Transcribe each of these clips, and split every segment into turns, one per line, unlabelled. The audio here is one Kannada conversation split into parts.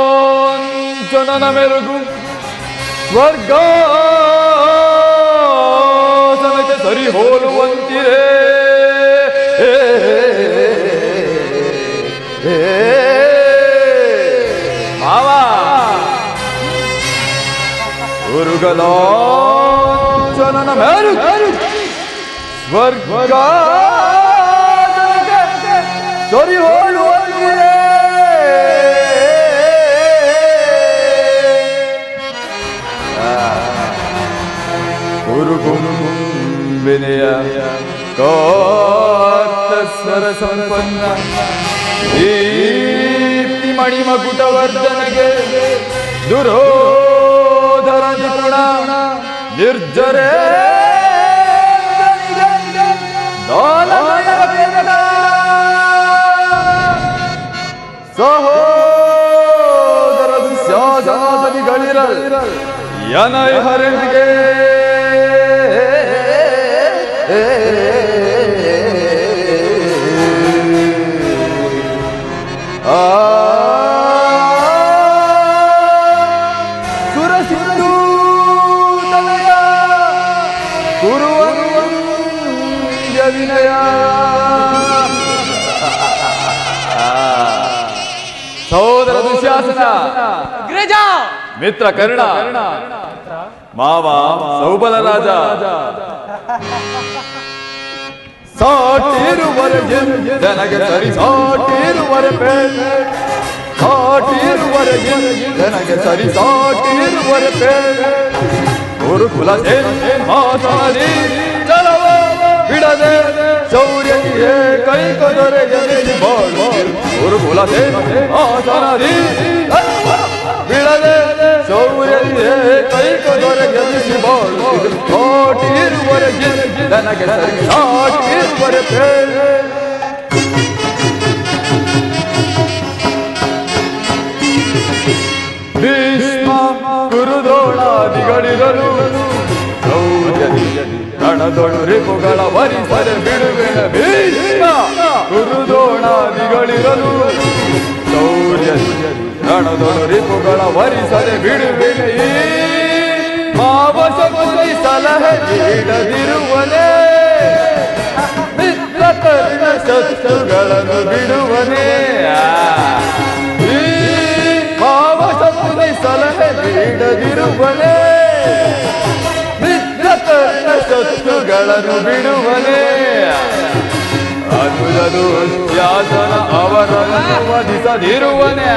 ಉರುಗಲಾಂಚನನ ಮೆರುಗು ಸ್ವರ್ಗಾಸನಕ್ಕೆ ಸರಿ ಹೋಲುವಂತಿರೇ ಉರುಗಲಾಂಚನನ ಮೆರುಗು ಸ್ವರ್ಗಾಸನಕ್ಕೆ ಸರಿ ಹೋಲುವಂತಿರೇ ವಿನಯ ಕಾರ್ತಸ್ವರ ಸಂಪನ್ನ ದೀಪ್ತಿ ಮಣಿಮಕುಟವರ್ಧನಗೆ ದುರೋಧರ ನಿಪುಣ ನಿರ್ಜರೇ ಸಹೋದರ ದುಶ್ಯಾಸನಾದಿಗಳಿರ ಯನಯ ಹರಣಿಗೆ ಸುರಸಿಂಧು ತನಯ ಕುರುವಂದ್ಯ ವಿನಯ ಸಹೋದರ ದುಶ್ಯಾಸನ ಮಿತ್ರ ಕರ್ಣ ಮಾವ ಸೌಬಲ ರಾಜ ಸಾಟಿರುವರೆಗೆ ನನಗೆ ಸರಿ ಸಾಟಿರುವರೆ ಸಾಟಿರುವರೆಗೆ ನನಗೆ ಸರಿ ಸಾಟಿರುವರೆ ಗುರುಕುಲ ಮಾತಾಡಿ ಚಲವ ಬಿಡದೆ ಶೌರ್ಯನಿಗೆ ಕೈ ಕೊದರೆಗೆ ಗುರುಕುಲ ಮಾತಾಡಿ ಬಿಡದೆ ಶೌರ್ಯನಿಗೆ ಕೈ ಕೊದರೆಗೆ ಸಾಟಿರುವರೆಗೆ ನನಗೆ ಸರಿ ಸಾಟಿರುವರೆ ಭೀಷ್ಮ ಕುರುದ್ರೋಣಾದಿಗಳಿರಲು ಶೌರ್ಯದಿ ರಣದೊಳು ರಿಪುಗಳ ವರಿಸರೆ ಬಿಡುವೆನ ಭೀಷ್ಮ ಕುರುದ್ರೋಣಾದಿಗಳಿರಲು ಶೌರ್ಯದಿ ರಣದೊಳು ರಿಪುಗಳ ವರಿಸರೆ ಬಿಡುವೆನೆ ಮಾವಶಕುಲಿ ಸಲಹೆ ನೀಡದಿರುವನೇ ಮಿತ್ರ ಕರ್ಣ ಶತ್ರುಗಳನ್ನು ಬಿಡುವನೇ ಮಾವಶಕುಲಿ ಸಲಹೆ ನೀಡದಿರುವನೇ ಮಿತ್ರ ಕರ್ಣ ಶತ್ರುಗಳನ್ನು ಬಿಡುವನೇ ಅನುಜದು ಯಾಸನ ಅವರನ್ನು ವಧಿಸದಿರುವನೇ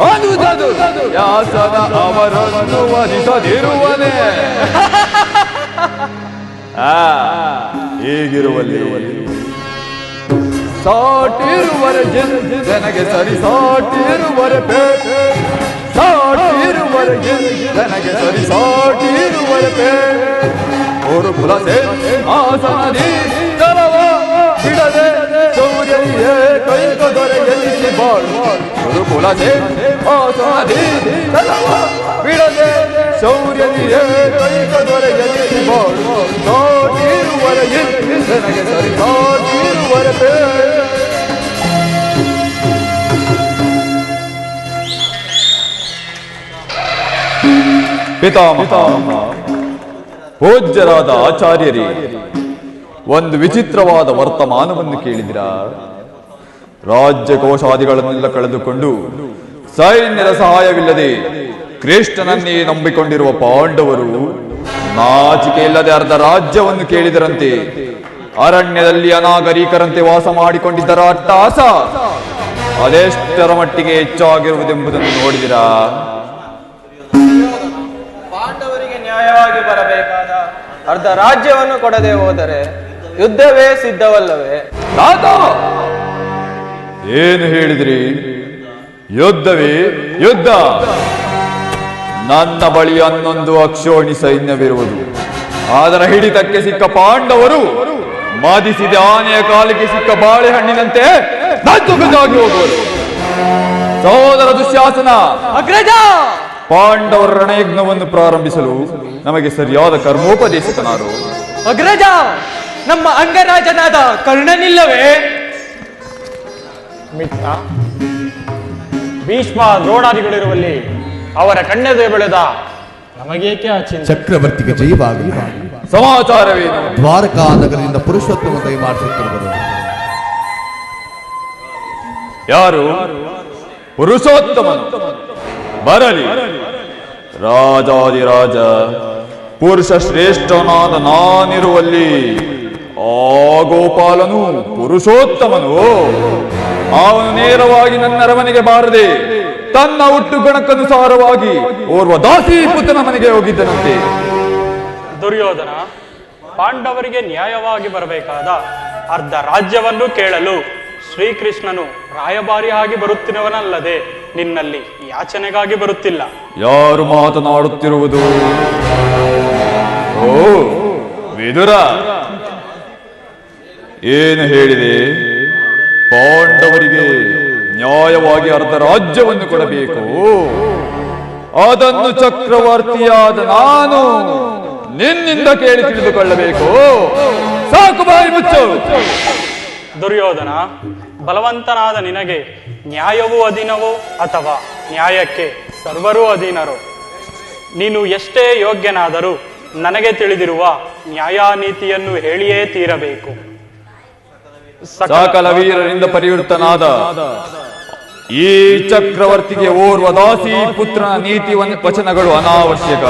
ಅನುಜದು ಯಾಸನ ಅವರನ್ನು ವಧಿಸದಿರುವನೇ ಹೀಗಿರುವಲ್ಲಿ ಸಾಟಿರುವರೆ ಜನಗೆ ಸರಿ ಸಾಟಿರುವರೆ ಸಾಟಿರುವರೆಗೆ ನನಗೆ ಸರಿ ಸಾಟಿರುವರೆ ಗುರುಕುಲ ಆಸನದಿ ಚಲವ ಬಿಡದೆ ಶೌರ್ಯನಿಗೆ ಕೈ ಕೊದರೆಯಲ್ಲಿ ಬಾಳು ಗುರುಕುಲ ಆಸನದಿ ಚಲವ ಬಿಡದೆ ಶೌರ್ಯನಿಗೆ ಕೈ ಕೊದರೆಯಲ್ಲಿ ಬಾಳು ಸಾಟಿರುವರೆಗೆ ನನಗೆ ಸರಿ ಸಾಟಿರುವರೆ ಪಿತಾಮಹ ಪೂಜ್ಯರಾದ ಆಚಾರ್ಯರೇ, ಒಂದು ವಿಚಿತ್ರವಾದ ವರ್ತಮಾನವನ್ನು ಕೇಳಿದಿರಾ? ರಾಜ್ಯ ಕೋಶಾದಿಗಳನ್ನೆಲ್ಲ ಕಳೆದುಕೊಂಡು ಸೈನ್ಯದ ಸಹಾಯವಿಲ್ಲದೆ ಕೃಷ್ಣನನ್ನೇ ನಂಬಿಕೊಂಡಿರುವ ಪಾಂಡವರು ನಾಚಿಕೆ ಇಲ್ಲದೆ ಅರ್ಧ ರಾಜ್ಯವನ್ನು ಕೇಳಿದರಂತೆ ಅರಣ್ಯದಲ್ಲಿ ಅನಾಗರಿಕರಂತೆ ವಾಸ ಮಾಡಿಕೊಂಡಿದ್ದರ ಅಟ್ಟಹಾಸ ಅದೆಷ್ಟರ ಮಟ್ಟಿಗೆ ಹೆಚ್ಚಾಗಿರುವುದೆಂಬುದನ್ನು ನೋಡಿದಿರಾ?
ಪಾಂಡವರಿಗೆ ನ್ಯಾಯವಾಗಿ ಬರಬೇಕಾದ ಅರ್ಧ ರಾಜ್ಯವನ್ನು ಕೊಡದೆ ಹೋದರೆ ಯುದ್ಧವೇ ಸಿದ್ಧವಲ್ಲವೇ?
ಏನು ಹೇಳಿದ್ರಿ? ಯುದ್ಧವೇ ಯುದ್ಧ? ನನ್ನ ಬಳಿ 11 ಅಕ್ಷೋಣಿ ಸೈನ್ಯವಿರುವುದು. ಅದರ ಹಿಡಿತಕ್ಕೆ ಸಿಕ್ಕ ಪಾಂಡವರು ಮದಿಸಿದ ಆನೆಯ ಕಾಲಿಗೆ ಸಿಕ್ಕ ಬಾಳೆಹಣ್ಣಿನಂತೆ ನಜ್ಜುಗಜ್ಜಾಗಿ ಹೋಗುವರು. ಸಹೋದರ ದುಶ್ಯಾಸನ,
ಅಗ್ರಜ,
ಪಾಂಡವರ ರಣಯಜ್ಞವನ್ನು ಪ್ರಾರಂಭಿಸಲು ನಮಗೆ ಸರಿಯಾದ ಕರ್ಮೋಪದೇಶಕನಾರು.
ಅಗ್ರಜ, ನಮ್ಮ ಅಂಗರಾಜನಾದ ಕರ್ಣನಿಲ್ಲವೇ?
ಮಿತ್ರ, ಭೀಷ್ಮ ದ್ರೋಣಾದಿಗಳಿರುವಲ್ಲಿ ಅವರ ಕಣ್ಣೆದೆ ಬೆಳೆದ ನಮಗೇಕೆ ಆ ಚಿಂತೆ?
ಚಕ್ರವರ್ತಿಗೆ ಜಯವಾಗಲಿ.
ಸಮಾಚಾರವೇನು?
ದ್ವಾರಕಾ ನಗರದಿಂದ ಪುರುಷೋತ್ತಮ ದಯಮಾಡಿಸುತ್ತಿರುವರು.
ಯಾರು? ಪುರುಷೋತ್ತಮನು ಬರಲಿ. ರಾಜಾದಿರಾಜ ಪುರುಷ ಶ್ರೇಷ್ಠನಾದ ನಾನಿರುವಲ್ಲಿ ಆ ಗೋಪಾಲನು ಪುರುಷೋತ್ತಮನು. ಅವನು ನೇರವಾಗಿ ನನ್ನ ಅರಮನೆಗೆ ಬಾರದೆ ತನ್ನ ಹುಟ್ಟು ಗಣಕ್ಕನುಸಾರವಾಗಿ ಓರ್ವ ದಾಸಿ ಪುತ್ರನ ಮನೆಗೆ ಹೋಗಿದ್ದನಂತೆ.
ದುರ್ಯೋಧನ, ಪಾಂಡವರಿಗೆ ನ್ಯಾಯವಾಗಿ ಬರಬೇಕಾದ ಅರ್ಧ ರಾಜ್ಯವನ್ನು ಕೇಳಲು ಶ್ರೀಕೃಷ್ಣನು ರಾಯಭಾರಿಯಾಗಿ ಬರುತ್ತಿರುವನಲ್ಲದೆ ನಿನ್ನಲ್ಲಿ ಯಾಚನೆಗಾಗಿ ಬರುತ್ತಿಲ್ಲ.
ಯಾರು ಮಾತನಾಡುತ್ತಿರುವುದು? ಓ ವಿದುರ, ಏನು ಹೇಳಿದೆ? ಪಾಂಡವರಿಗೆ ನ್ಯಾಯವಾಗಿ ಅರ್ಧ ರಾಜ್ಯವನ್ನು ಕೊಡಬೇಕು. ಅದನ್ನು ಚಕ್ರವರ್ತಿಯಾದ ನಾನು ನಿನ್ನಿಂದ ಕೇಳಿ ತಿಳಿದುಕೊಳ್ಳಬೇಕು. ಸಾಕು, ಬಾಯಿ ಮುಚ್ಚು.
ದುರ್ಯೋಧನ, ಬಲವಂತನಾದ ನಿನಗೆ ನ್ಯಾಯವೂ ಅಧೀನವೋ ಅಥವಾ ನ್ಯಾಯಕ್ಕೆ ಸರ್ವರೂ ಅಧೀನರೋ? ನೀನು ಎಷ್ಟೇ ಯೋಗ್ಯನಾದರೂ ನನಗೆ ತಿಳಿದಿರುವ ನ್ಯಾಯಾನೀತಿಯನ್ನು ಹೇಳಿಯೇ ತೀರಬೇಕು.
ಸಕಲ ವೀರರಿಂದ ಪರಿವೃತ್ತನಾದ ಈ ಚಕ್ರವರ್ತಿಗೆ ಓರ್ವ ದಾಸಿ ಪುತ್ರನ ನೀತಿ ವಚನಗಳು ಅನಾವಶ್ಯಕ.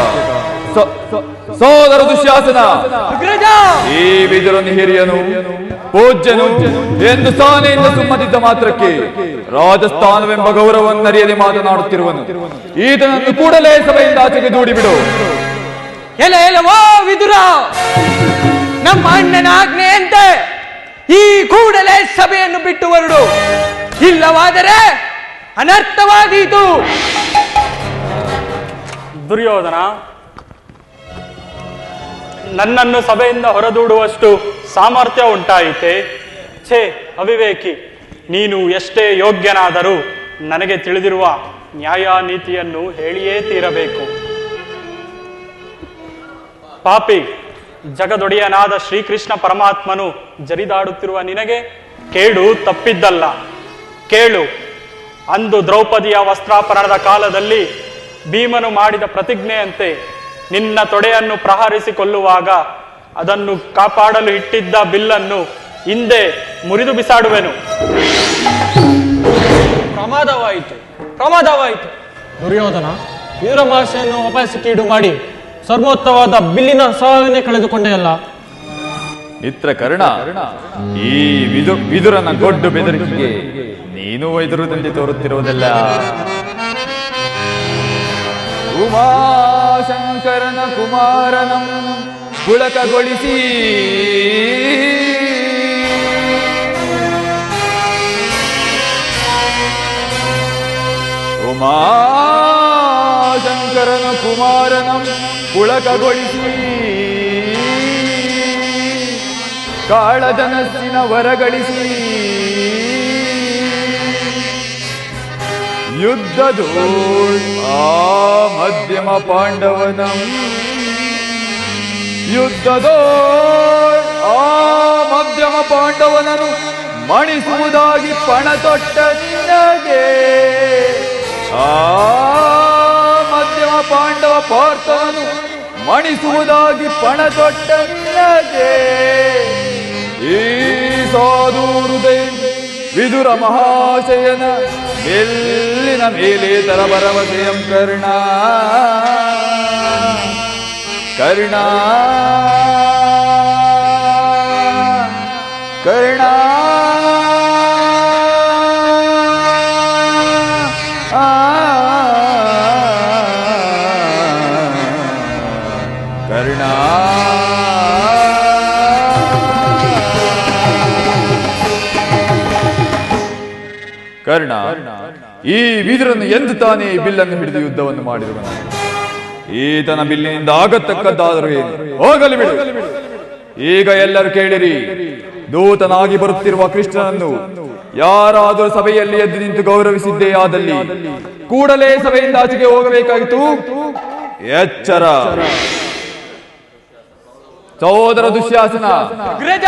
ಸೋದರ ದುಶ್ಯಾಸನ,
ಅಗ್ರಜ,
ಈ ವಿದುರನು ಹಿರಿಯನು ಪೂಜ್ಯನು ಎಂದು ಸಾನೆಯಿಂದ ಸುಮ್ಮತಿದ್ದ ಮಾತ್ರಕ್ಕೆ ರಾಜಸ್ಥಾನವೆಂಬ ಗೌರವವನ್ನರಿಯದೆ ಮಾತನಾಡುತ್ತಿರುವನು. ಈತನನ್ನು ಕೂಡಲೇ ಸಭೆಯಿಂದ ಆಚೆಗೆ ದೂಡಿಬಿಡು.
ಎಲವೋ ವಿದುರ, ನಮ್ಮ ಅಣ್ಣನ ಆಜ್ಞೆಯಂತೆ ಈ ಕೂಡಲೇ ಸಭೆಯನ್ನು ಬಿಟ್ಟು ಹೊರಡು. ಇಲ್ಲವಾದರೆ ಅನರ್ಥವಾದೀತು.
ದುರ್ಯೋಧನ, ನನ್ನನ್ನು ಸಭೆಯಿಂದ ಹೊರದೂಡುವಷ್ಟು ಸಾಮರ್ಥ್ಯ ಉಂಟಾಯಿತೆ? ಛೇ ಅವಿವೇಕಿ, ನೀನು ಎಷ್ಟೇ ಯೋಗ್ಯನಾದರೂ ನನಗೆ ತಿಳಿದಿರುವ ನ್ಯಾಯಾನೀತಿಯನ್ನು ಹೇಳಿಯೇ ತೀರಬೇಕು. ಪಾಪಿ, ಜಗದೊಡೆಯನಾದ ಶ್ರೀಕೃಷ್ಣ ಪರಮಾತ್ಮನು ಜರಿದಾಡುತ್ತಿರುವ ನಿನಗೆ ಕೇಡು ತಪ್ಪಿದ್ದಲ್ಲ. ಕೇಳು, ಅಂದು ದ್ರೌಪದಿಯ ವಸ್ತ್ರಾಪರಣದ ಕಾಲದಲ್ಲಿ ಭೀಮನು ಮಾಡಿದ ಪ್ರತಿಜ್ಞೆಯಂತೆ ನಿನ್ನ ತೊಡೆಯನ್ನು ಪ್ರಹರಿಸಿ ಕೊಲ್ಲುವಾಗ ಅದನ್ನು ಕಾಪಾಡಲು ಇಟ್ಟಿದ್ದ ಬಿಲ್ಲನ್ನು ಹಿಂದೆ ಮುರಿದು ಬಿಸಾಡುವೆನು.
ಪ್ರಮಾದವಾಯಿತು.
ದುರ್ಯೋಧನ, ವೀರ ಭಾಷೆಯನ್ನು ಅಪಾಯಸಕ್ಕೀಡು ಮಾಡಿ ಸರ್ವೋತ್ತಮವಾದ ಬಿಲ್ಲಿನ ಸಹಾಯವನ್ನೇ ಕಳೆದುಕೊಂಡೆಯಲ್ಲ.
ಮಿತ್ರ ಕರ್ಣ, ಈ ವಿದುರನ ಗೊಡ್ಡು ಬೆದರಿಕೆಗೆ ನೀನು ಎದುರುದಂತೆ ತೋರುತ್ತಿರುವುದಲ್ಲ. ಉಮಾಶಂಕರನ ಕುಮಾರನಂ ಪುಳಕಗೊಳಿಸಿ ಉಮಾಶಂಕರನ ಕುಮಾರನಂ ಪುಳಕಗೊಳಿಸಿ ಕಾಳಜನಸ್ಸಿನ ವರಗಳಿಸಿ ಯುದ್ಧದೋಳ್ ಆ ಮಧ್ಯಮ ಪಾಂಡವನಂ ಯುದ್ಧದೋಳ್ ಆ ಮಧ್ಯಮ ಪಾಂಡವನನು ಮಣಿಸುವುದಾಗಿ ಪಣ ತೊಟ್ಟ ನಿನಗೆ ಆ ಮಧ್ಯಮ ಪಾಂಡವ ಪಾರ್ಥವನು ಮಣಿಸುವುದಾಗಿ ಪಣ ತೊಟ್ಟ ನಿನಗೆ ಈ ಸಾಧು ಹೃದಯ ವಿದುರ ಮಹಾಶಯನ ಎಲ್ಲಿನ ಮೇಲೆ ತರ ಭರವಸೆಯಂ ಕರ್ಣ ಕರ್ಣ ಕರ್ಣ ಕರ್ಣ ಕರ್ಣ, ಈ ವಿದುರನು ಎಂದು ತಾನೇ ಬಿಲ್ಲನ್ನು ಹಿಡಿದು ಯುದ್ಧವನ್ನು ಮಾಡಿರುವನು. ಈತನ ಬಿಲ್ಲಿನಿಂದ ಆಗತಕ್ಕದ್ದಾದರೂ ಏನು? ಹೋಗಲಿ ಬಿಡು. ಈಗ ಎಲ್ಲರೂ ಕೇಳಿರಿ, ದೂತನಾಗಿ ಬರುತ್ತಿರುವ ಕೃಷ್ಣನನ್ನು ಯಾರಾದರೂ ಸಭೆಯಲ್ಲಿ ಎದ್ದು ನಿಂತು ಗೌರವಿಸಿದ್ದೇ ಆದಲ್ಲಿ ಕೂಡಲೇ ಸಭೆಯಿಂದ ಆಚೆಗೆ ಹೋಗಬೇಕಾಗಿತ್ತು. ಎಚ್ಚರ. ಸಹೋದರ ದುಶ್ಯಾಸನ,
ಅಗ್ರಜ,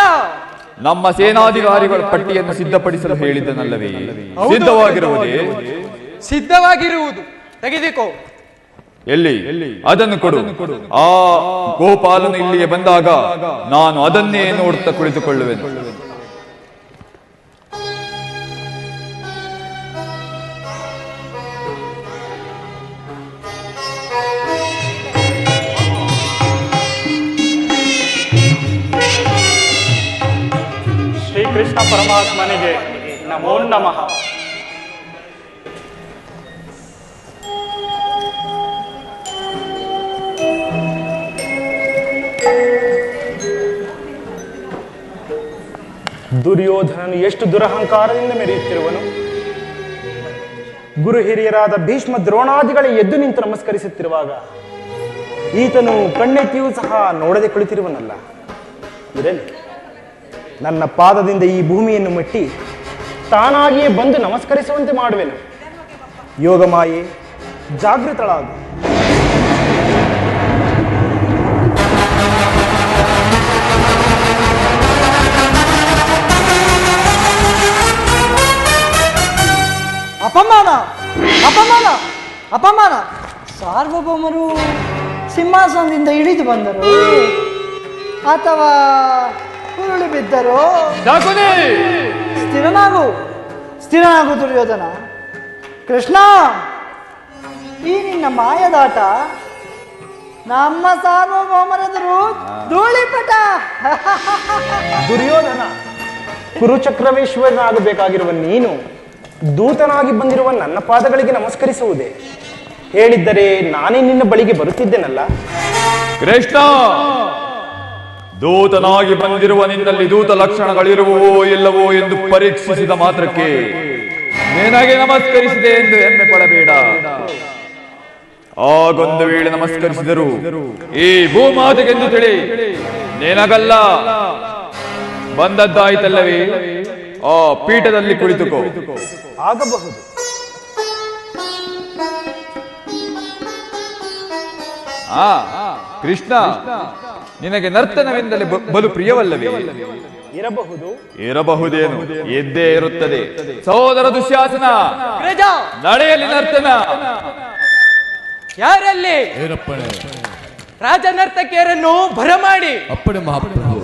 ನಮ್ಮ ಸೇನಾಧಿಕಾರಿಗಳ ಪಟ್ಟಿಯನ್ನು ಸಿದ್ಧಪಡಿಸಲು ಹೇಳಿದ್ದನಲ್ಲವೇ? ಸಿದ್ಧವಾಗಿರುವುದೇ?
ಸಿದ್ಧವಾಗಿರುವುದು. ತೆಗೆದುಕೋ.
ಎಲ್ಲಿ? ಅದನ್ನು ಕೊಡು. ಆ ಗೋಪಾಲನು ಇಲ್ಲಿಗೆ ಬಂದಾಗ ನಾನು ಅದನ್ನೇ ನೋಡುತ್ತಾ ಕುಳಿತುಕೊಳ್ಳುವೆನು.
ಶ್ರೀಕೃಷ್ಣ ಪರಮಾತ್ಮನಿಗೆ ನಮೋ ನಮಃ. ದುರ್ಯೋಧನನು ಎಷ್ಟು ದುರಹಂಕಾರದಿಂದ ಮೆರೆಯುತ್ತಿರುವನು. ಗುರು ಹಿರಿಯರಾದ ಭೀಷ್ಮ ದ್ರೋಣಾದಿಗಳೇ ಎದ್ದು ನಿಂತು ನಮಸ್ಕರಿಸುತ್ತಿರುವಾಗ ಈತನು ಕಣ್ಣೆತ್ತಿಯೂ ಸಹ ನೋಡದೆ ಕುಳಿತಿರುವನಲ್ಲ. ಇರಲಿ, ನನ್ನ ಪಾದದಿಂದ ಈ ಭೂಮಿಯನ್ನು ಮುಟ್ಟಿ ತಾನಾಗಿಯೇ ಬಂದು ನಮಸ್ಕರಿಸುವಂತೆ ಮಾಡುವೆನು. ಯೋಗಮಾಯೆ, ಜಾಗೃತಳಾಗು.
ಅಪಮಾನ, ಅಪಮಾನ, ಅಪಮಾನ! ಸಾರ್ವಭೌಮರು ಸಿಂಹಾಸನದಿಂದ ಇಳಿದು ಬಂದರು ಅಥವಾ ಉರುಳಿ ಬಿದ್ದರು? ಸ್ಥಿರನಾಗು, ಸ್ಥಿರನಾಗು ದುರ್ಯೋಧನ. ಕೃಷ್ಣ, ಈ ನಿನ್ನ ಮಾಯದಾಟ ನಮ್ಮ ಸಾರ್ವಭೌಮರೆದುರು ಧೂಳಿಪಟ.
ದುರ್ಯೋಧನ, ಕುರುಚಕ್ರವೇಶ್ವರನಾಗಬೇಕಾಗಿರುವ ನೀನು ದೂತನಾಗಿ ಬಂದಿರುವ ನನ್ನ ಪಾದಗಳಿಗೆ ನಮಸ್ಕರಿಸುವುದೇ? ಹೇಳಿದ್ದರೆ ನಾನೇ ನಿನ್ನ ಬಳಿಗೆ ಬರುತ್ತಿದ್ದೇನಲ್ಲ.
ಕೃಷ್ಣ, ದೂತನಾಗಿ ಬಂದಿರುವ ನಿನ್ನಲ್ಲಿ ದೂತ ಲಕ್ಷಣಗಳಿರುವವೋ ಇಲ್ಲವೋ ಎಂದು ಪರೀಕ್ಷಿಸಿದ ಮಾತ್ರಕ್ಕೆ ನಿನಗೆ ನಮಸ್ಕರಿಸಿದೆ ಎಂದು ಹೆಮ್ಮೆ ಪಡಬೇಡ. ಆಗೊಂದು ವೇಳೆ ನಮಸ್ಕರಿಸಿದರು ಈ ಭೂಮಾತೆಗೆಂದು ತಿಳಿ ನಿನಗಲ್ಲ ಬಂದದ್ದಾಯ್ತಲ್ಲವೇ? ಆ ಪೀಠದಲ್ಲಿ ಕುಳಿತುಕೋ.
ಆಗಬಹುದು.
ಕೃಷ್ಣ, ನಿನಗೆ ನರ್ತನವೆಂದಲೇ ಬಲು ಪ್ರಿಯವಲ್ಲವೇ?
ಇರಬಹುದು.
ಇರಬಹುದೇನು, ಎದ್ದೇ ಇರುತ್ತದೆ. ಸಹೋದರ ದುಶ್ಯಾಸನ,
ಅಗ್ರಜ,
ನಡೆಯಲ್ಲಿ ನರ್ತನ.
ಯಾರಲ್ಲಿ?
ಏನಪ್ಪಣೆ?
ರಾಜ ನರ್ತಕಿಯರನ್ನು ಬರಮಾಡಿ.
ಅಪ್ಪಣೆ ಮಹಾಪ್ರಭು.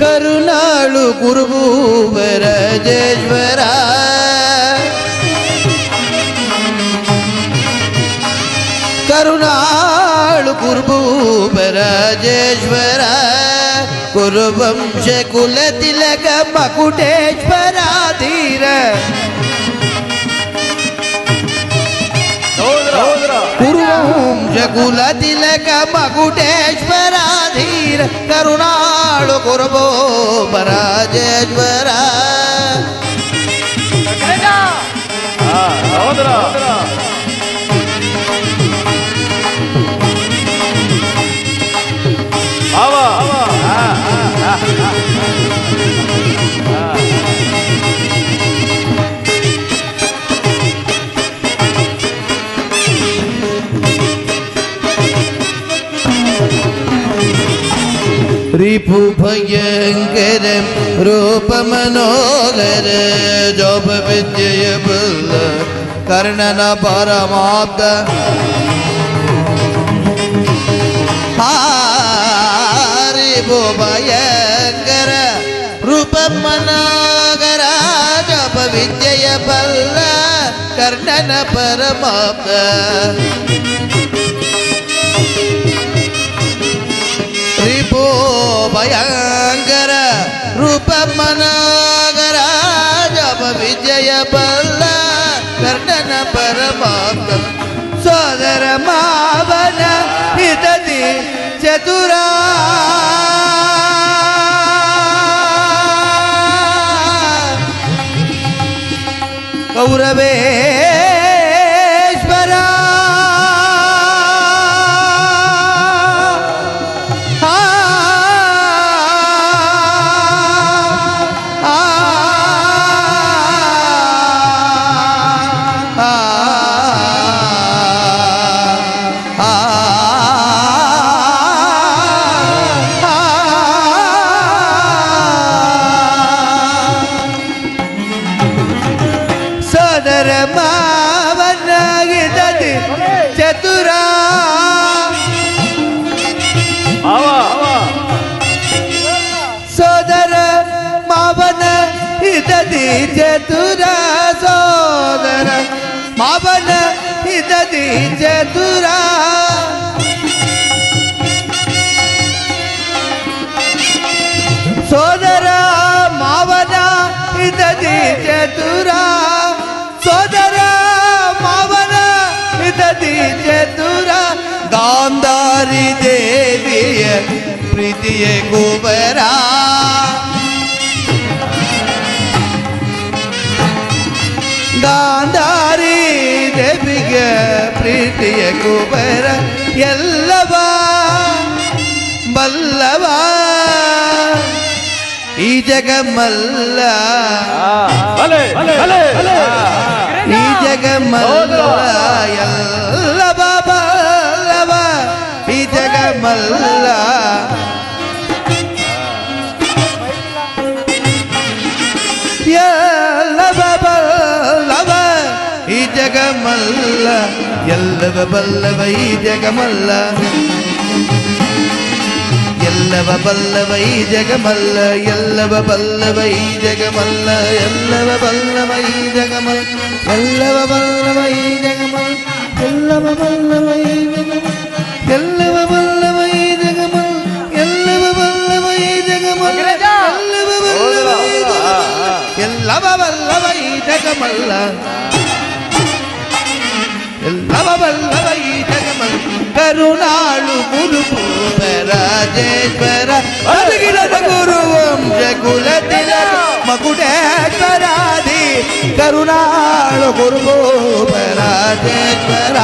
ಕರುಣಾಳು ಗುರುಭೂವರಾಜೇಶ್ವರ, ಕರುಣಾಳು ಗುರುಭೂವರಾಜೇಶ್ವರ, ಕುರುವಂಶ ಕುಲ ತಿಲಕ ಮಕುಟೇಶ್ವರ ಧೀರ, ಕುರುವಂಶ ಕುಲ ತಿಲಕ ಮಕುಟೇಶ್ವರ ಧೀರ, ಕರುಣಾಳು ಗುರುಭೂವರಾಜೇಶ್ವರ.
ಸಹೋದರ,
रिपु भयंकर रूप मनोहर, जोप विद्य बल कर्णन परमाप्त, रिपु भयंकर रूप मनोहर, जोप विद्य बल कर्णन परमाप्त. ಹಿತದಿ ಚತುರ ಸೋದರ ಮಾವನ ಹಿತದಿ ಚತುರ ಸೋದರ ಮಾವನ ಹಿತದಿ ಚತುರ ಸೋದರ ಮಾವನ ಹಿತದಿ ಚತುರ ಗಾಂಧಾರಿ ದೇವಿಯ ಪ್ರೀತಿಯ ಕುಬರ ಗಾಂಧಾರಿ ದೇವಿಗೆ ಪ್ರೀತಿಯ ಕುಬರ ಎಲ್ಲವ ಬಲ್ಲವ ಈ ಜಗಮಲ್ಲ ಈ ಜಗಮಲ್ಲ ಎಲ್ಲವ ಬಲ್ಲವ ಈ ಜಗಮಲ್ಲ ಎಲ್ಲವ ಬಲ್ಲವ ಈ ಜಗಮಲ್ಲ ಎಲ್ಲವ ಬಲ್ಲವ ಈ ಜಗಮಲ್ಲ ಎಲ್ಲವ ಬಲ್ಲವ ಈ ಜಗಮಲ್ಲ ಎಲ್ಲವ ಬಲ್ಲವ ಈ ಜಗಮಲ್ಲ ಎಲ್ಲವ ಬಲ್ಲವ ಈ ಜಗಮಲ್ಲ ಎಲ್ಲವ ಬಲ್ಲವ ಈ ಜಗಮಲ್ಲ ಎಲ್ಲವ ಬಲ್ಲವ ಈ ಜಗಮಲ್ಲ ಎಲ್ಲವ ಬಲ್ಲವ ಈ ಜಗಮಲ್ಲ ಎಲ್ಲವ ಬಲ್ಲವ ಈ ಜಗಮಲ್ಲ ಎಲ್ಲವ ಬಲ್ಲವ ಈ ಜಗಮಲ್ಲ ಎಲ್ಲವ ಬಲ್ಲವ ಈ ಜಗಮಲ್ಲ ಕರುಣಾಳು ಗುರುಪೂರ ರಾಜೇಶ್ವರ ಅರಗಿರದ ಗುರು ವಂಶ ಕುಲತಿಲ ಮಕುಟೇಶ್ವರಾದಿ ಕರುಣಾಳು ಗುರುಪೂರ ರಾಜೇಶ್ವರ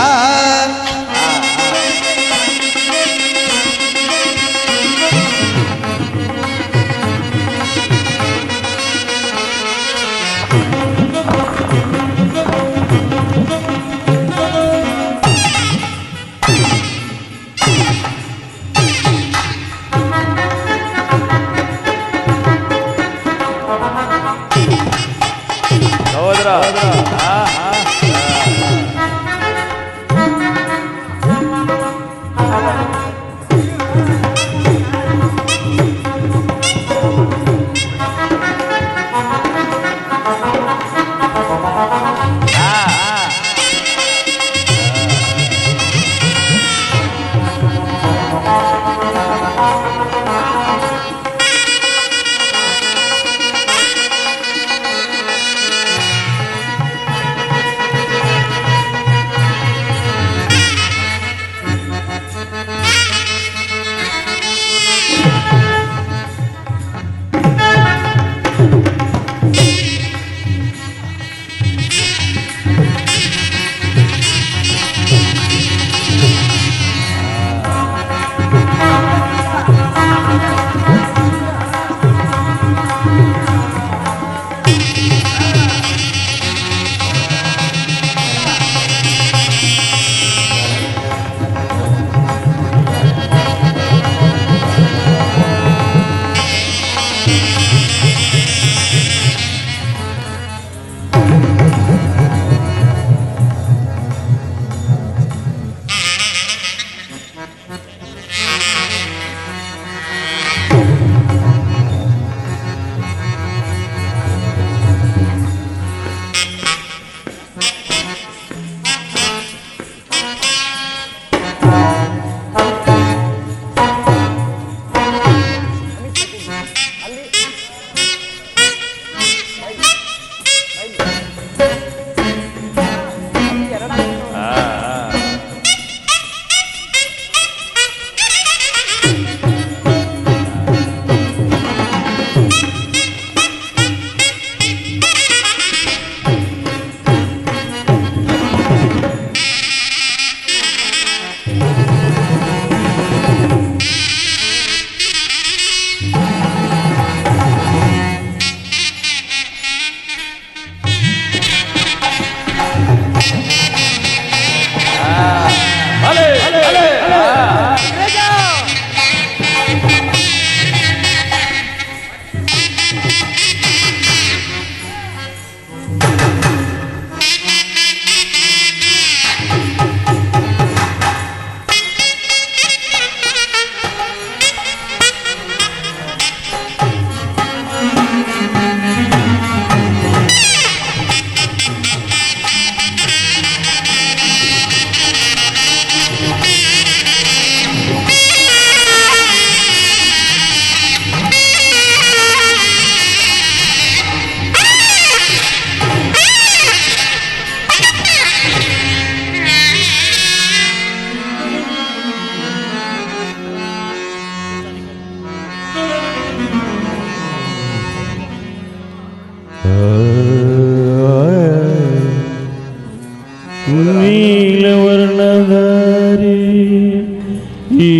ಈ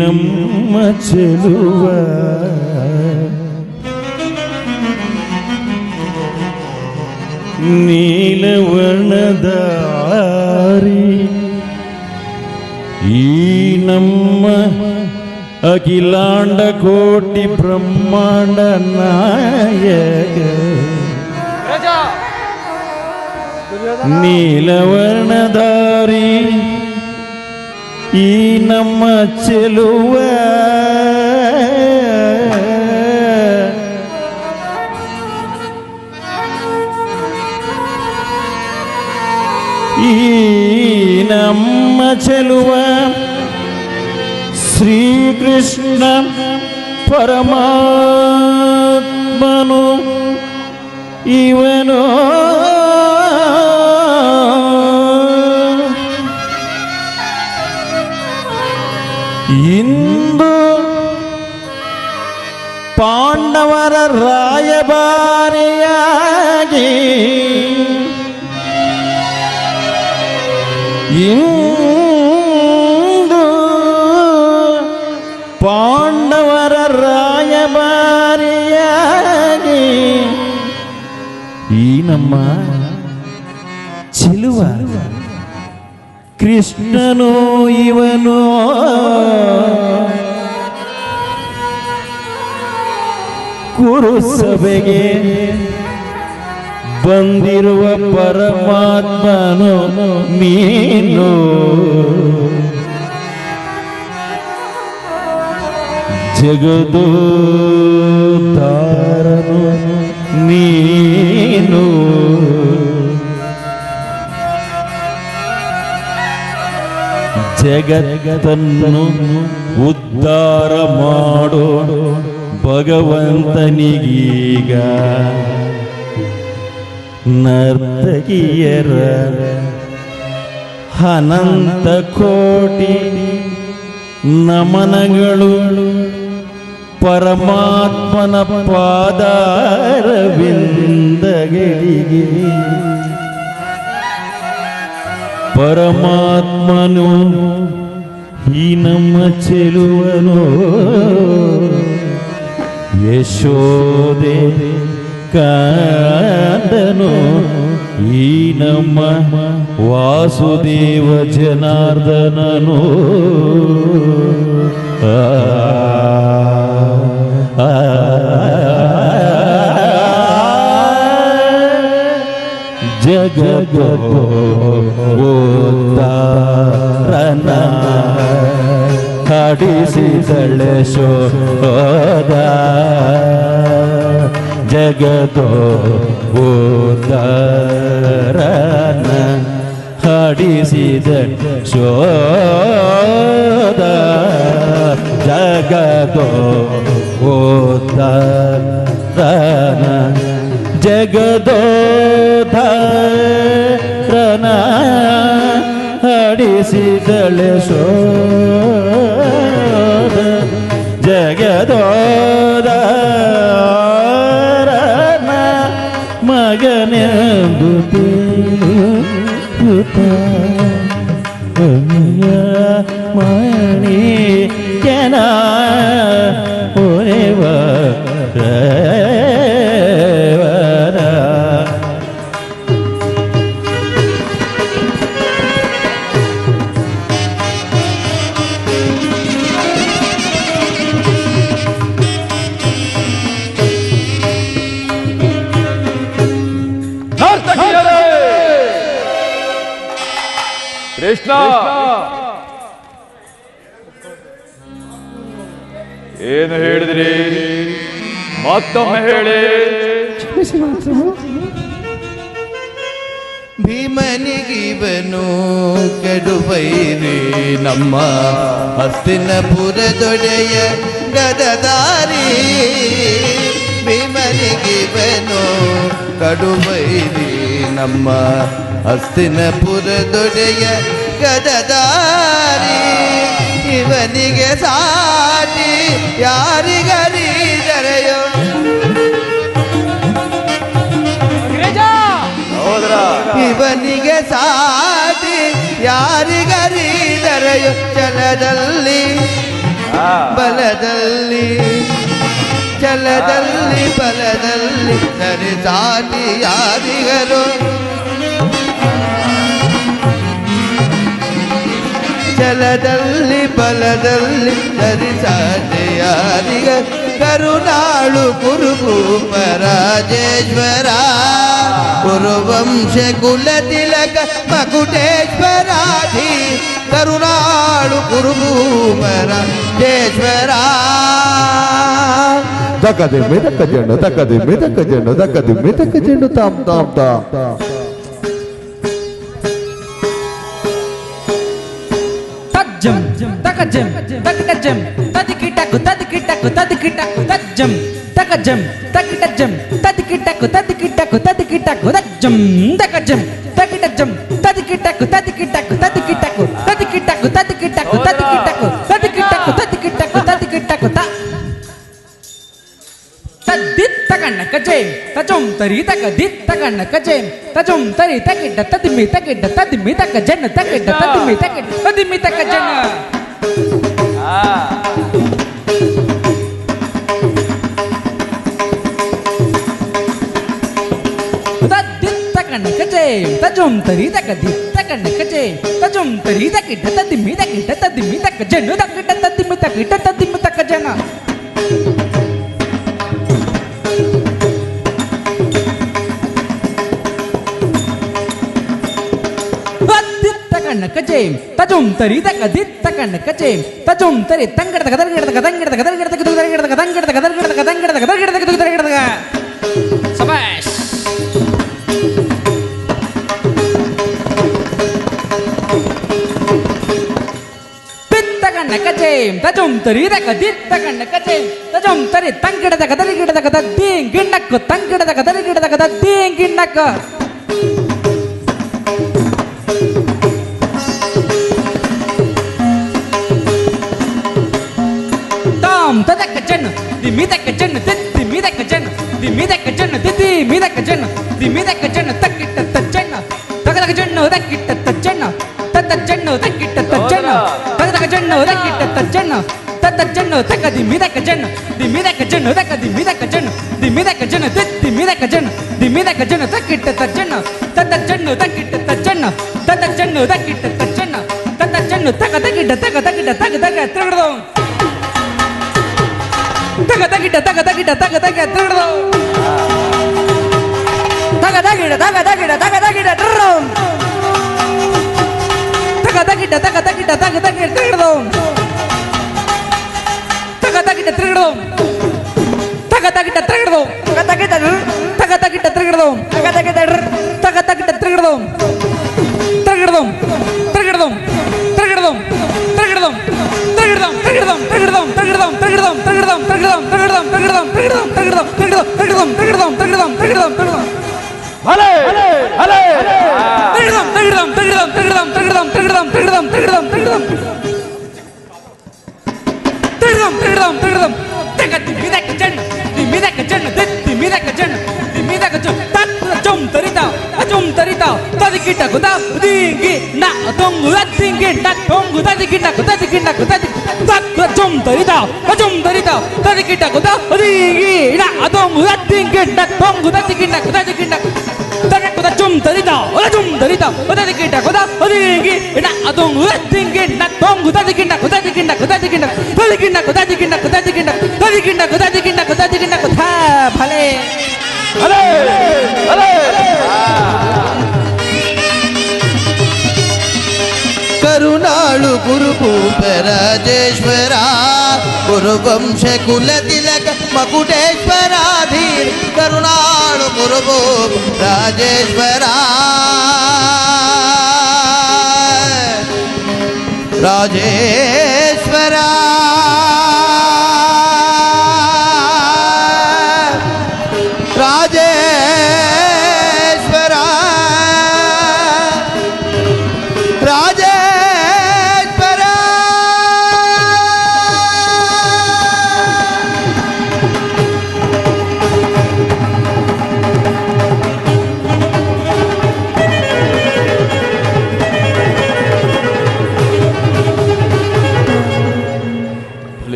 ನಮ್ಮ ಚೆಲುವ ನೀಲವರ್ಣದಾರಿ ಈ ನಮ್ಮ ಅಖಿಲಾಂಡ ಕೋಟಿ ಬ್ರಹ್ಮಾಂಡ ನಾಯಕ ನೀಲವರ್ಣದಾರಿ ಈ ನಮ್ಮ ಚೆಲುವ ಈ ನಮ್ಮ ಚೆಲುವ ಶ್ರೀಕೃಷ್ಣ ಪರಮಾತ್ಮನು ಇವನು ಇಂದು ಪಾಂಡವರ ರಾಯಭಾರಿಯಾಗಿ ಇಂದು ಪಾಂಡವರ ರಾಯಭಾರಿಯಾಗಿ ಈ ನಮ್ಮ ಚೆಲುವ ಕೃಷ್ಣನು ಇವನು ಕುರುಸಭೆಗೆ ಬಂದಿರುವ ಪರಮಾತ್ಮನು ನೀನು ಜಗದೋದ್ಧಾರನು ನೀನು ಜಗತ್ತನ್ನು ಉದ್ಧಾರ ಮಾಡೋ ಭಗವಂತನಿಗೀಗ ನರ್ತಕಿಯರ ಅನಂತ ಕೋಟಿ ನಮನಗಳು ಪರಮಾತ್ಮನ ಪಾದಾರವಿಂದಗಳಿಗೆ ಪರಮಾತ್ಮನು ಈ ನಮ್ಮ ಚೆಲುವನು ಯಶೋದೆ ಕಾಂದನು ಈ ನಮ್ಮ ವಾಸುದೇವ ಜನಾರ್ದನನು ಜಗದೋದ್ಧಾರನ ಹಾಡಿಸಿದಳೆ ಶೋಧ ಜಗದೋದ್ಧಾರನ ಹಾಡಿಸಿದ ಶೋಧ ಜಗದೋದ್ಧಾರನ ಜಗದೋದ್ಧಾರನ ಹಾಡಿಸಿದಳೆ ಶೋಧ ಜಗದೋದ್ಧಾರನ ಮಗನೆಂದು ಮಣಿ ಕೆನ ಒರೆವ
ಕೃಷ್ಣ ಏನು ಹೇಳಿದ್ರಿ ಮತ್ತೊಮ್ಮೆ ಹೇಳಿ.
ಭೀಮನಿಗಿವನು ಕಡುಬೈರಿ ನಮ್ಮ ಹಸ್ತಿನಪುರದೊಡೆಯ ಗದದಾರಿ ಭೀಮನಿಗಿವನು ಕಡುಬೈರಿ ನಮ್ಮ ಹಸ್ತಿನಪುರದೊಡೆಯ ಗದದಾರಿ ಇವನಿಗೆ ಸಾಟಿ ಯಾರಿಗರಿದರೆಯೋ ಇವನಿಗೆ ಸಾಟಿ ಯಾರಿಗರಿದರ ಮೆರೆಯು ಛಲದಲ್ಲಿ ಬಲದಲ್ಲಿ ಛಲದಲ್ಲಿ ಬಲದಲ್ಲಿ ಸರಿಸಾಟಿಯಾದಿಗರು ಛಲದಲ್ಲಿ ಬಲದಲ್ಲಿ ಸರಿಸಾಟಿಯಾದಿಗ ಕರುಣಾಳು ಕುರುಭೂಪ ರಾಜೇಶ್ವರ ಕುರುವಂಶ ಕುಲ ತಿಲಕ ಮಕುಟೇಶ್ವರಾಧಿ ಕರುಣಾಳು ಕುರುಭೂಪ ರಾಜೇಶ್ವರ
ದಕ್ಕದೆ ಮೆದಕ ಜಂಡು ದಕ್ಕದೆ ಮೆದಕ ಜಂಡು ದಕ್ಕದೆ ಮೆದಕ ಜಂಡು ತಾಮ್ ತಾಮ್ ತಾಮ್
ತಜ್ಜಂ ತಕಜಂ ತಕಟಜಂ ತದಿಕಿಟಕು ತದಿಕಿಟಕು ತದಿಕಿಟಕು ತಜ್ಜಂ ತಕಜಂ ತಕಿಟಜಂ ತದಿಕಿಟಕು ತದಿಕಿಟಕು ತದಿಕಿಟಕು ತಜ್ಜಂ ತಕಜಂ ತಕಿಟಜಂ ತದಿಕಿಟಕು ತದಿಕಿಟಕು ತದಿಕಿಟಕು ತದಿಕಿಟಕು ತದಿಕಿಟಕು ತದಿಕಿಟಕು ತದಿಕಿಟಕು ತದಿಕಿಟಕು ತದಿಕಿಟಕು ತ ತದ್ದಿತ್ ತಗಣ್ಣ ಕಜೇಂ ತಜಂ ತರಿ ತಕ ದಿತ್ ತಗಣ್ಣ ಕಜೇಂ ತಜಂ ತರಿ ತಕಿಡ್ಡ ತದಿಮಿ ತಕಿಡ್ಡ ತದಿಮಿ ತಕ ಜನ ತಕಿಡ್ಡ ತದಿಮಿ ತಕಿಡ್ಡ ತದಿಮಿ ತಕ ಜನ ತದ್ದಿತ್ ತಗಣ್ಣ ಕಜೇಂ ತಜಂ ತರಿ ತಕ ದಿತ್ ತಗಣ್ಣ ಕಜೇಂ ತಜಂ ತರಿ ತಕಿಡ್ಡ ತದಿಮಿ ತಕಿಡ್ಡ ತದಿಮಿ ತಕ ಜನ ತಕಿಡ್ಡ ತದಿಮಿ ತಕಿಡ್ಡ ತದಿಮಿ ತಕ ಜನ ಕಜೇಂ ತಜುಂ ತರಿ ತಕ ದಿತ್ ತಕಣ್ಣ ಕಜೇಂ ತಜುಂ ತರಿ ತಂಗಡದ ಗದರ್ಗಿಡದ ಗದಂಗಿಡದ ಗದರ್ಗಿಡದ ಗದರ್ಗಿಡದ ಗದಂಗಿಡದ ಗದರ್ಗಿಡದ ಗದಂಗಿಡದ ಗದರ್ಗಿಡದ ಗದರ್ಗಿಡದ ಸಬಾಷ್ ದಿತ್ ತಕಣ್ಣ ಕಜೇಂ ತಜುಂ ತರಿ ತಕ ದಿತ್ ತಕಣ್ಣ ಕಜೇಂ ತಜುಂ ತರಿ ತಂಗಿಡದ ಗದರ್ಗಿಡದ ಗದ ದೀಂ ಗಿಣ್ಣಕ್ಕು ತಂಗಿಡದ ಗದರ್ಗಿಡದ ಗದ ದೀಂ ಗಿಣ್ಣಕ್ಕ ತದಕ ಜನ ದಿ ಮಿದಕ ಜನ ದಿ ಮಿದಕ ಜನ ದಿ ಮಿದಕ ಜನ ದಿ ಮಿದಕ ಜನ ದಿ ಮಿದಕ ಜನ ತಕ್ಕಿಟ್ಟ ತಜ್ಜನ ತಗದಕ ಜನ ತಕ್ಕಿಟ್ಟ ತಜ್ಜನ ತದ ಜನ ತಕ್ಕಿಟ್ಟ ತಜ್ಜನ ತಗದಕ ಜನ ತಕ್ಕಿಟ್ಟ ತಜ್ಜನ ತದ ಜನ ತಕ ದಿ ಮಿದಕ ಜನ ತಕ ದಿ ಮಿದಕ ಜನ ದಿ ಮಿದಕ ಜನ ದಿ ಮಿದಕ ಜನ ದಿ ಮಿದಕ ಜನ ತಕ್ಕಿಟ್ಟ ತಜ್ಜನ ತದ ಜನ ತಕ್ಕಿಟ್ಟ ತಜ್ಜನ ತದ ಜನ ತಕ್ಕಿಟ್ಟ ತಜ್ಜನ ತದ ಜನ ತಕ ತಗಿಡ್ಡ ತಕ ತಗಿಡ್ಡ ತಕ ತಕ ತಿರುಗದೋ ತಗ ತಗಿಡ ತಗ ತಗಿಡ ತಗ ತಗ ತಿರುಗದೋ ತಗ ತಗಿಡ ತಗ ತಗಿಡ ತಗ ತಗಿಡ ತಿರುಗದೋ ತಗ ತಗಿಡ ತಗ ತಗಿಡ ತಗ ತಗ ತಿರುಗದೋ ತಗ ತಗಿಡ ತಿರುಗದೋ ತಗ ತಗಿಡ ತಿರುಗದೋ ತಗ ತಗಿಡ ತಗ ತಗಿಡ ತಿರುಗದೋ ತಗ ತಗಿಡ ತಗ ತಗಿಡ ತಿರುಗದೋ ತಿರುಗದೋ ತಿರುಗದೋ ತಿರುಗದೋ ತಿರುಗದೋ ತದಿಕಿಟ ಗುದ ದಿಂಗಿ ನಾ ತೊಂಗು ಅತ್ತಿಂಗಿ ನಾ ತೊಂಗು ತದಿಕಿಟ ಗುದ ಜುಂ ತರಿತಾ ತದಿಕಿಟ ಗುದ ದಿಂಗಿ ನಾ ತೊಂಗು ಅತ್ತಿಂಗಿ ನಾ ತೊಂಗು ತದಿಕಿಟ ತಗಕುದ ಜುಂ ತರಿತಾ ತದಿಕಿಟ ಗುದ ದಿಂಗಿ ನಾ ತೊಂಗು ಅತ್ತಿಂಗಿ ನಾ ತೊಂಗು ತದಿಕಿಟ ಭಲೆ
ಕರುಣಾಳು ಗುರುಭೂಪ ರಾಜೇಶ್ವರ ಗುರುವಂಶ ಕುಲ ತಿಲಕ ಮಕುಟೇಶ್ವರಾಧೀರ್ ಕರುಣಾಳು ಗುರುಭೂಪ ರಾಜೇಶ್ವರ ರಾಜೇಶ್ವರ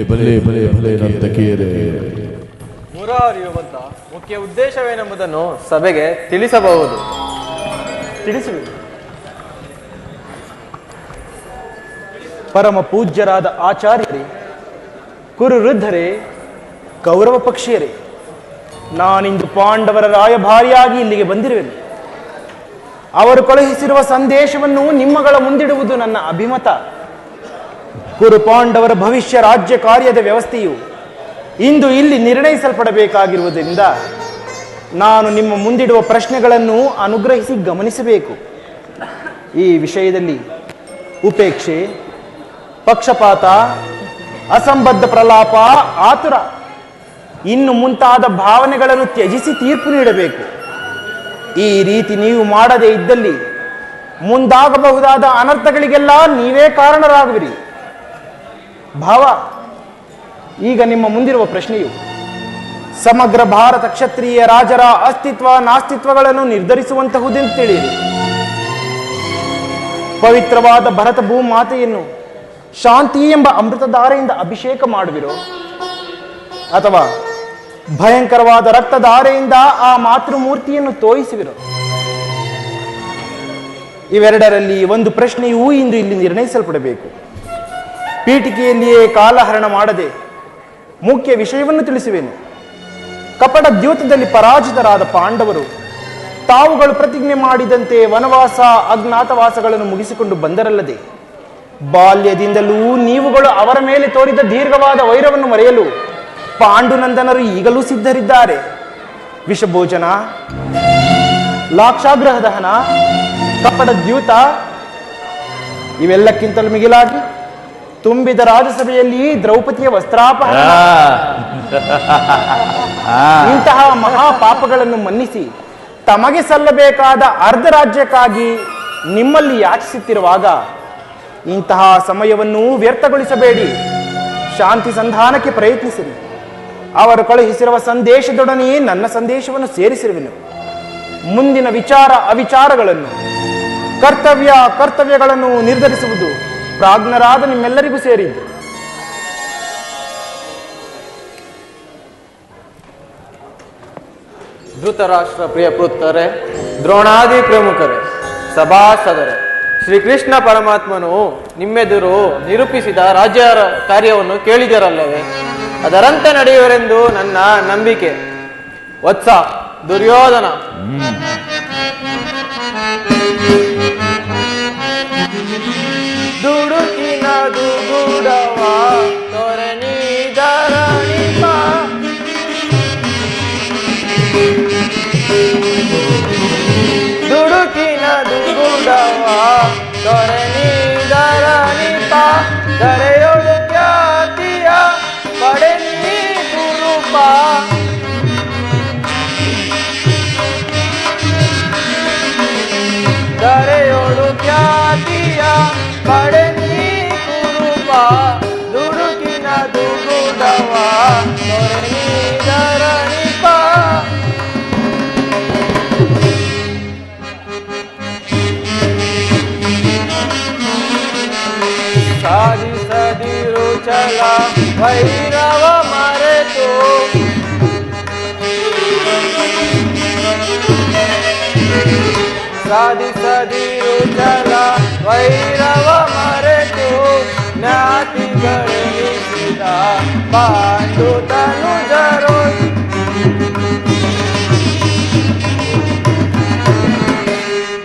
ಭಲೆ ಭಲೆ ಭಲೆ ನರ್ತಕಿಯರೇ.
ಮುರಾರಿಯು ಬಂದ ಮುಖ್ಯ ಉದ್ದೇಶವೇನೆಂಬುದನ್ನು ಸಭೆಗೆ ತಿಳಿಸಬಹುದು.
ತಿಳಿಸುವೆ. ಪರಮ ಪೂಜ್ಯರಾದ ಆಚಾರ್ಯರೇ, ಕುರುವೃದ್ಧರೇ, ಕೌರವ ಪಕ್ಷೀಯರೇ, ನಾನಿಂದು ಪಾಂಡವರ ರಾಯಭಾರಿಯಾಗಿ ಇಲ್ಲಿಗೆ ಬಂದಿರುವೆನು. ಅವರು ಕಳುಹಿಸಿರುವ ಸಂದೇಶವನ್ನು ನಿಮ್ಮಗಳ ಮುಂದಿಡುವುದು ನನ್ನ ಅಭಿಮತ. ಕುರು ಪಾಂಡವರ ಭವಿಷ್ಯ ರಾಜ್ಯ ಕಾರ್ಯದ ವ್ಯವಸ್ಥೆಯು ಇಂದು ಇಲ್ಲಿ ನಿರ್ಣಯಿಸಲ್ಪಡಬೇಕಾಗಿರುವುದರಿಂದ ನಾನು ನಿಮ್ಮ ಮುಂದಿಡುವ ಪ್ರಶ್ನೆಗಳನ್ನು ಅನುಗ್ರಹಿಸಿ ಗಮನಿಸಬೇಕು. ಈ ವಿಷಯದಲ್ಲಿ ಉಪೇಕ್ಷೆ, ಪಕ್ಷಪಾತ, ಅಸಂಬದ್ಧ ಪ್ರಲಾಪ, ಆತುರ ಇನ್ನು ಮುಂತಾದ ಭಾವನೆಗಳನ್ನು ತ್ಯಜಿಸಿ ತೀರ್ಪು ನೀಡಬೇಕು. ಈ ರೀತಿ ನೀವು ಮಾಡದೇ ಇದ್ದಲ್ಲಿ ಮುಂದಾಗಬಹುದಾದ ಅನರ್ಥಗಳಿಗೆಲ್ಲ ನೀವೇ ಕಾರಣರಾಗುವಿರಿ. ಭಾವ, ಈಗ ನಿಮ್ಮ ಮುಂದಿರುವ ಪ್ರಶ್ನೆಯು ಸಮಗ್ರ ಭಾರತ ಕ್ಷತ್ರಿಯ ರಾಜರ ಅಸ್ತಿತ್ವ ನಾಸ್ತಿತ್ವಗಳನ್ನು ನಿರ್ಧರಿಸುವಂತಹುದೆಂದು ತಿಳಿಯಿರಿ. ಪವಿತ್ರವಾದ ಭರತ ಭೂಮಾತೆಯನ್ನು ಶಾಂತಿ ಎಂಬ ಅಮೃತಧಾರೆಯಿಂದ ಅಭಿಷೇಕ ಮಾಡುವಿರೋ, ಅಥವಾ ಭಯಂಕರವಾದ ರಕ್ತಧಾರೆಯಿಂದ ಆ ಮಾತೃಮೂರ್ತಿಯನ್ನು ತೋಯಿಸುವಿರೋ? ಇವೆರಡರಲ್ಲಿ ಒಂದು ಪ್ರಶ್ನೆಯೂ ಇಂದು ಇಲ್ಲಿ ನಿರ್ಣಯಿಸಲ್ಪಡಬೇಕು. ಪೀಠಿಕೆಯಲ್ಲಿಯೇ ಕಾಲಹರಣ ಮಾಡದೆ ಮುಖ್ಯ ವಿಷಯವನ್ನು ತಿಳಿಸುವೆನು. ಕಪಟ ದ್ಯೂತದಲ್ಲಿ ಪರಾಜಿತರಾದ ಪಾಂಡವರು ತಾವುಗಳು ಪ್ರತಿಜ್ಞೆ ಮಾಡಿದಂತೆ ವನವಾಸ ಅಜ್ಞಾತವಾಸಗಳನ್ನು ಮುಗಿಸಿಕೊಂಡು ಬಂದರಲ್ಲದೆ, ಬಾಲ್ಯದಿಂದಲೂ ನೀವುಗಳು ಅವರ ಮೇಲೆ ತೋರಿದ ದೀರ್ಘವಾದ ವೈರವನ್ನು ಮರೆಯಲು ಪಾಂಡುನಂದನರು ಈಗಲೂ ಸಿದ್ಧರಿದ್ದಾರೆ. ವಿಷಭೋಜನ, ಲಾಕ್ಷಾಗ್ರಹ ದಹನ, ಕಪಟ ದ್ಯೂತ ಇವೆಲ್ಲಕ್ಕಿಂತಲೂ ಮಿಗಿಲಾಗಿ ತುಂಬಿದ ರಾಜಸಭೆಯಲ್ಲಿ ದ್ರೌಪದಿಯ ವಸ್ತ್ರಾಪಹರಣ, ಇಂತಹ ಮಹಾಪಾಪಗಳನ್ನು ಮನ್ನಿಸಿ ತಮಗೆ ಸಲ್ಲಬೇಕಾದ ಅರ್ಧ ರಾಜ್ಯಕ್ಕಾಗಿ ನಿಮ್ಮಲ್ಲಿ ಯಾಚಿಸುತ್ತಿರುವಾಗ ಇಂತಹ ಸಮಯವನ್ನು ವ್ಯರ್ಥಗೊಳಿಸಬೇಡಿ. ಶಾಂತಿ ಸಂಧಾನಕ್ಕೆ ಪ್ರಯತ್ನಿಸಿರಿ. ಅವರು ಕಳುಹಿಸಿರುವ ಸಂದೇಶದೊಡನೆಯೇ ನನ್ನ ಸಂದೇಶವನ್ನು ಸೇರಿಸಿರುವೆನು. ಮುಂದಿನ ವಿಚಾರ ಅವಿಚಾರಗಳನ್ನು, ಕರ್ತವ್ಯಗಳನ್ನು ನಿರ್ಧರಿಸುವುದು ಪ್ರಾಜ್ಞರಾದ ನಿಮ್ಮೆಲ್ಲರಿಗೂ ಸೇರಿದ್ದು.
ಧೃತರಾಷ್ಟ್ರ ಪ್ರಿಯ ಪುತ್ರರೇ, ದ್ರೋಣಾದಿ ಪ್ರಮುಖರೇ, ಸಭಾಸದರೇ, ಶ್ರೀಕೃಷ್ಣ ಪರಮಾತ್ಮನು ನಿಮ್ಮೆದುರು ನಿರೂಪಿಸಿದ ರಾಜ್ಯ ಕಾರ್ಯವನ್ನು ಕೇಳಿದಿರಲ್ಲವೇ? ಅದರಂತೆ ನಡೆಯುವರೆಂದು ನನ್ನ ನಂಬಿಕೆ. ವತ್ಸ ದುರ್ಯೋಧನ, ದುಡುಕಿನ ದುಗುಡವ ತೊರೆನಿದರಣಿಪ, ದುಡುಕಿನ ದುಗುಡವ ತೊರೆನಿದರಣಿಪ, ದರೆಯೊಳು ಖ್ಯಾತಿಯ ಪಡೆನಿ ಕುರುಪ, ದರೆಯೊಳು ಖ್ಯಾತಿಯ ಪಡೆನಿ ಕುರುಪ, ದುಡುಕಿನ ದುಗುಡವ ತೊರೆನಿದರಣಿಪ. ಸಾಧಿಸದಿರು ಛಲ ಭೈರವ ಮರೆತು, ಸಾಧಿಸದಿರು ಛಲ ಭೈರವ ಮರೆತು, ಜ್ಞಾತಿಗಳೆನಿಸಿದ ಪಾಂಡು ತನುಜರು,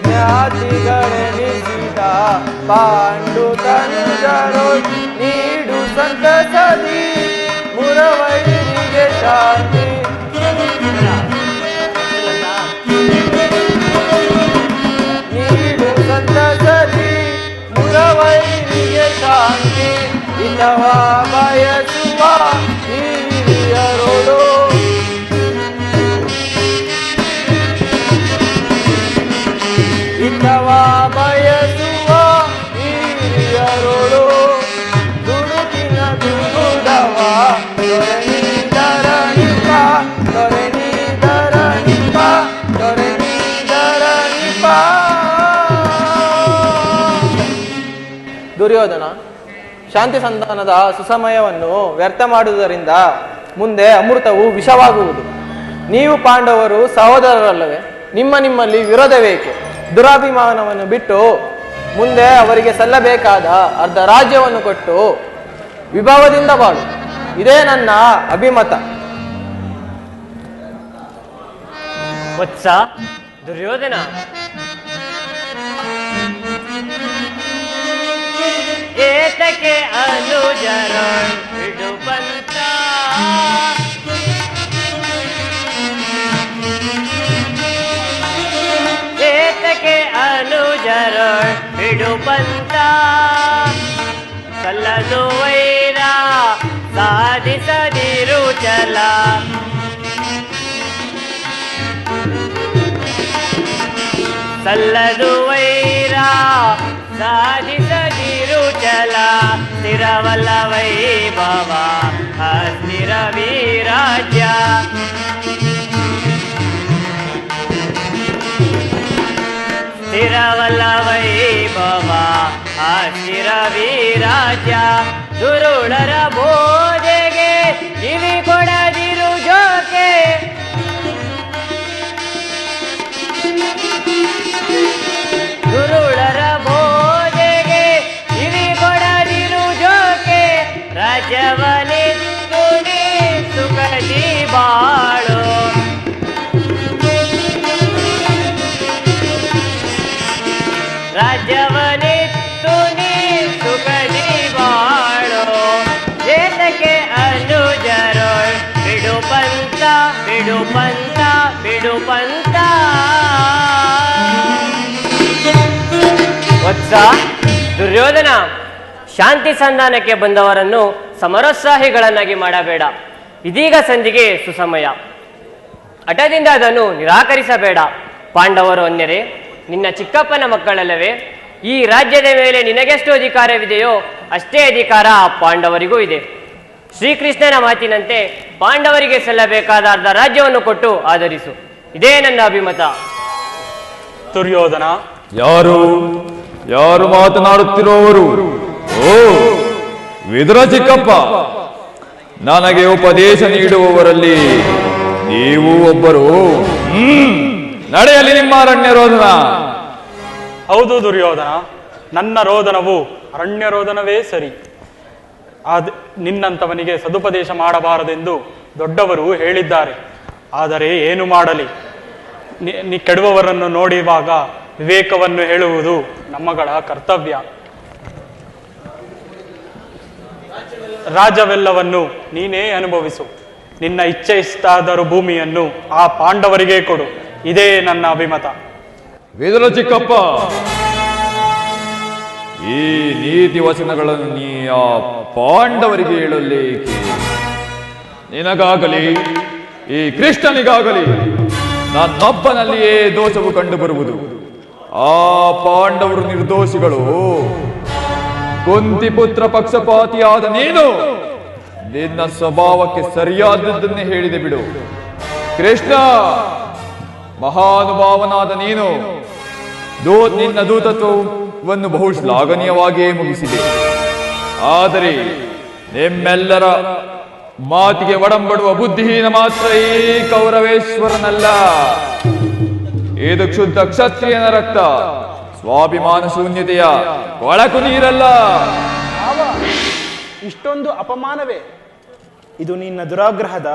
ಜ್ಞಾತಿಗಳೆನಿಸಿದ ಪಾಂಡು ತನುಜರು, ನೀಡು ಸಂತಸದಿ ಮುರವೈರಿಗೆ ಶಾಂತಿ, ನೀಡು ಸಂತಸದಿ ಮುರವೈರಿಗೆ ಶಾಂತಿ, ಇತವ ಬಯಸುವ ಹಿರಿಯರೋಡು, ಇತವ ಬಯಸುವ ಹಿರಿಯರೋಡು, ದುಡುಕಿನ ದುಗುಡವ ತೊರೆನಿದರಣಿಪ, ತೊರೆನಿದರಣಿಪ, ತೊರೆನಿದರಣಿಪ. ದುರ್ಯೋಧನ, ಶಾಂತಿ ಸಂಧಾನದ ಸುಸಮಯವನ್ನು ವ್ಯರ್ಥ ಮಾಡುವುದರಿಂದ ಮುಂದೆ ಅಮೃತವು ವಿಷವಾಗುವುದು. ನೀವು ಪಾಂಡವರು ಸಹೋದರರಲ್ಲವೇ? ನಿಮ್ಮಲ್ಲಿ ವಿರೋಧವೇಕೆ? ದುರಾಭಿಮಾನವನ್ನು ಬಿಟ್ಟು ಮುಂದೆ ಅವರಿಗೆ ಸಲ್ಲಬೇಕಾದ ಅರ್ಧ ರಾಜ್ಯವನ್ನು ಕೊಟ್ಟು ವಿಭಾವದಿಂದ ಬಾಳು. ಇದೇ ನನ್ನ ಅಭಿಮತ.
ವತ್ಸ ದುರ್ಯೋಧನ, ಏತಕ್ಕೆ ಅನುಜರ ಬಿಡುವಂತ, ಏತಕ್ಕೆ ಅನುಜರ ಬಿಡುವಂತ, ಸಲ್ಲದು ವೈರ ಸಾಧಿಸದಿರು ಚಲ, ಸಲ್ಲದು ವೈರ ಸಾಧಿಸದಿರು ಚಲ, ಸ್ಥಿರವಲ್ಲ ವೈಭವ ಅಸ್ಥಿರ ವೀರಾಜ್ಯ, ಸ್ಥಿರವಲ್ಲ ವೈಭವ ಅಸ್ಥಿರ ವೀರಾಜ್ಯ, ದುರುಳರ ಬೋಧೆಗೆ ಕಿವಿ ಕೊಡದಿರು ಜೋಕೆ, ದುರುಳರ ಬೋಧೆಗೆ ಕಿವಿ ಕೊಡದಿರು ಜೋಕೆ, ರಾಜ್ಯವನಿತ್ತು ನೀ ಸುಖದಿ ಬಾಳು, ರಾಜ್ಯವನಿತ್ತು ನೀ ಸುಖದಿ ಬಾಳು, ಏತಕ್ಕೆ ಅನುಜರೋಳ್ ಬಿಡು ಪಂಥ ಬಿಡು ಪಂಥ ಬಿಡು ಪಂಥ. ವತ್ಸ ದುರ್ಯೋಧನ, ಶಾಂತಿ ಸಂಧಾನಕ್ಕೆ ಬಂದವರನ್ನು ಸಮರೋತ್ಸಾಹಿಗಳನ್ನಾಗಿ ಮಾಡಬೇಡ. ಇದೀಗ ಸಂಧಿಗೆ ಸುಸಮಯ, ಹಠದಿಂದ ಅದನ್ನು ನಿರಾಕರಿಸಬೇಡ. ಪಾಂಡವರು ಅನ್ಯರೇ, ನಿನ್ನ ಚಿಕ್ಕಪ್ಪನ ಮಕ್ಕಳಲ್ಲವೇ? ಈ ರಾಜ್ಯದ ಮೇಲೆ ನಿನಗೆಷ್ಟು ಅಧಿಕಾರವಿದೆಯೋ ಅಷ್ಟೇ ಅಧಿಕಾರ ಪಾಂಡವರಿಗೂ ಇದೆ. ಶ್ರೀಕೃಷ್ಣನ ಮಾತಿನಂತೆ ಪಾಂಡವರಿಗೆ ಸಲ್ಲಬೇಕಾದ ಅರ್ಧ ರಾಜ್ಯವನ್ನು ಕೊಟ್ಟು ಆಧರಿಸು. ಇದೇ ನನ್ನ ಅಭಿಮತ.
ದುರ್ಯೋಧನ,
ಯಾರು ಮಾತನಾಡುತ್ತಿರುವವರು? ಓ ವಿದುರ ಚಿಕ್ಕಪ್ಪ, ನನಗೆ ಉಪದೇಶ ನೀಡುವವರಲ್ಲಿ ನೀವು ಒಬ್ಬರು. ನಡೆಯಲಿ ನಿಮ್ಮ ಅರಣ್ಯ ರೋದನ.
ಹೌದು ದುರ್ಯೋಧನ, ನನ್ನ ರೋದನವು ಅರಣ್ಯ ರೋದನವೇ ಸರಿ. ನಿನ್ನಂತವನಿಗೆ ಸದುಪದೇಶ ಮಾಡಬಾರದೆಂದು ದೊಡ್ಡವರು ಹೇಳಿದ್ದಾರೆ. ಆದರೆ ಏನು ಮಾಡಲಿ, ನೀ ಕೆಡುವವರನ್ನು ನೋಡುವಾಗ ವಿವೇಕವನ್ನು ಹೇಳುವುದು ನಮ್ಮಗಳ ಕರ್ತವ್ಯ. ರಾಜ್ಯವೆಲ್ಲವನ್ನು ನೀನೇ ಅನುಭವಿಸು. ನಿನ್ನ ಇಚ್ಛೆ ಇಷ್ಟಾದರೂ ಭೂಮಿಯನ್ನು ಆ ಪಾಂಡವರಿಗೆ ಕೊಡು. ಇದೇ ನನ್ನ ಅಭಿಮತ.
ವಿದುರ ಚಿಕ್ಕಪ್ಪ, ಈ ನೀತಿ ವಚನಗಳನ್ನು ನೀ ಆ ಪಾಂಡವರಿಗೆ ಹೇಳಲೇಕೆ? ನಿನಗಾಗಲಿ ಈ ಕೃಷ್ಣನಿಗಾಗಲಿ ನನ್ನೊಬ್ಬನಲ್ಲಿಯೇ ದೋಷವು ಕಂಡು ಬರುವುದು. ಆ ಪಾಂಡವರು ನಿರ್ದೋಷಿಗಳು. ಕುಂತಿಪುತ್ರ ಪಕ್ಷಪಾತಿಯಾದ ನೀನು ನಿನ್ನ ಸ್ವಭಾವಕ್ಕೆ ಸರಿಯಾದದ್ದನ್ನೇ ಹೇಳಿದೆ ಬಿಡು. ಕೃಷ್ಣ ಮಹಾನುಭಾವನಾದ ನೀನು ನಿನ್ನ ದೂತತ್ವವನ್ನು ಬಹು ಶ್ಲಾಘನೀಯವಾಗಿಯೇ ಮುಗಿಸಿದೆ. ಆದರೆ ನಿಮ್ಮೆಲ್ಲರ ಮಾತಿಗೆ ಒಡಂಬಡುವ ಬುದ್ಧಿಹೀನ ಮಾತ್ರ ಈ ಕೌರವೇಶ್ವರನಲ್ಲ. ಇದು ಕ್ಷುದ್ಧ ಕ್ಷತ್ರಿಯನ ರಕ್ತ, ಸ್ವಾಭಿಮಾನ ಶೂನ್ಯತೆಯ ಕೊಳಕು ನೀರಲ್ಲ.
ಇಷ್ಟೊಂದು ಅಪಮಾನವೇ? ಇದು ನಿನ್ನ ದುರಾಗ್ರಹದ,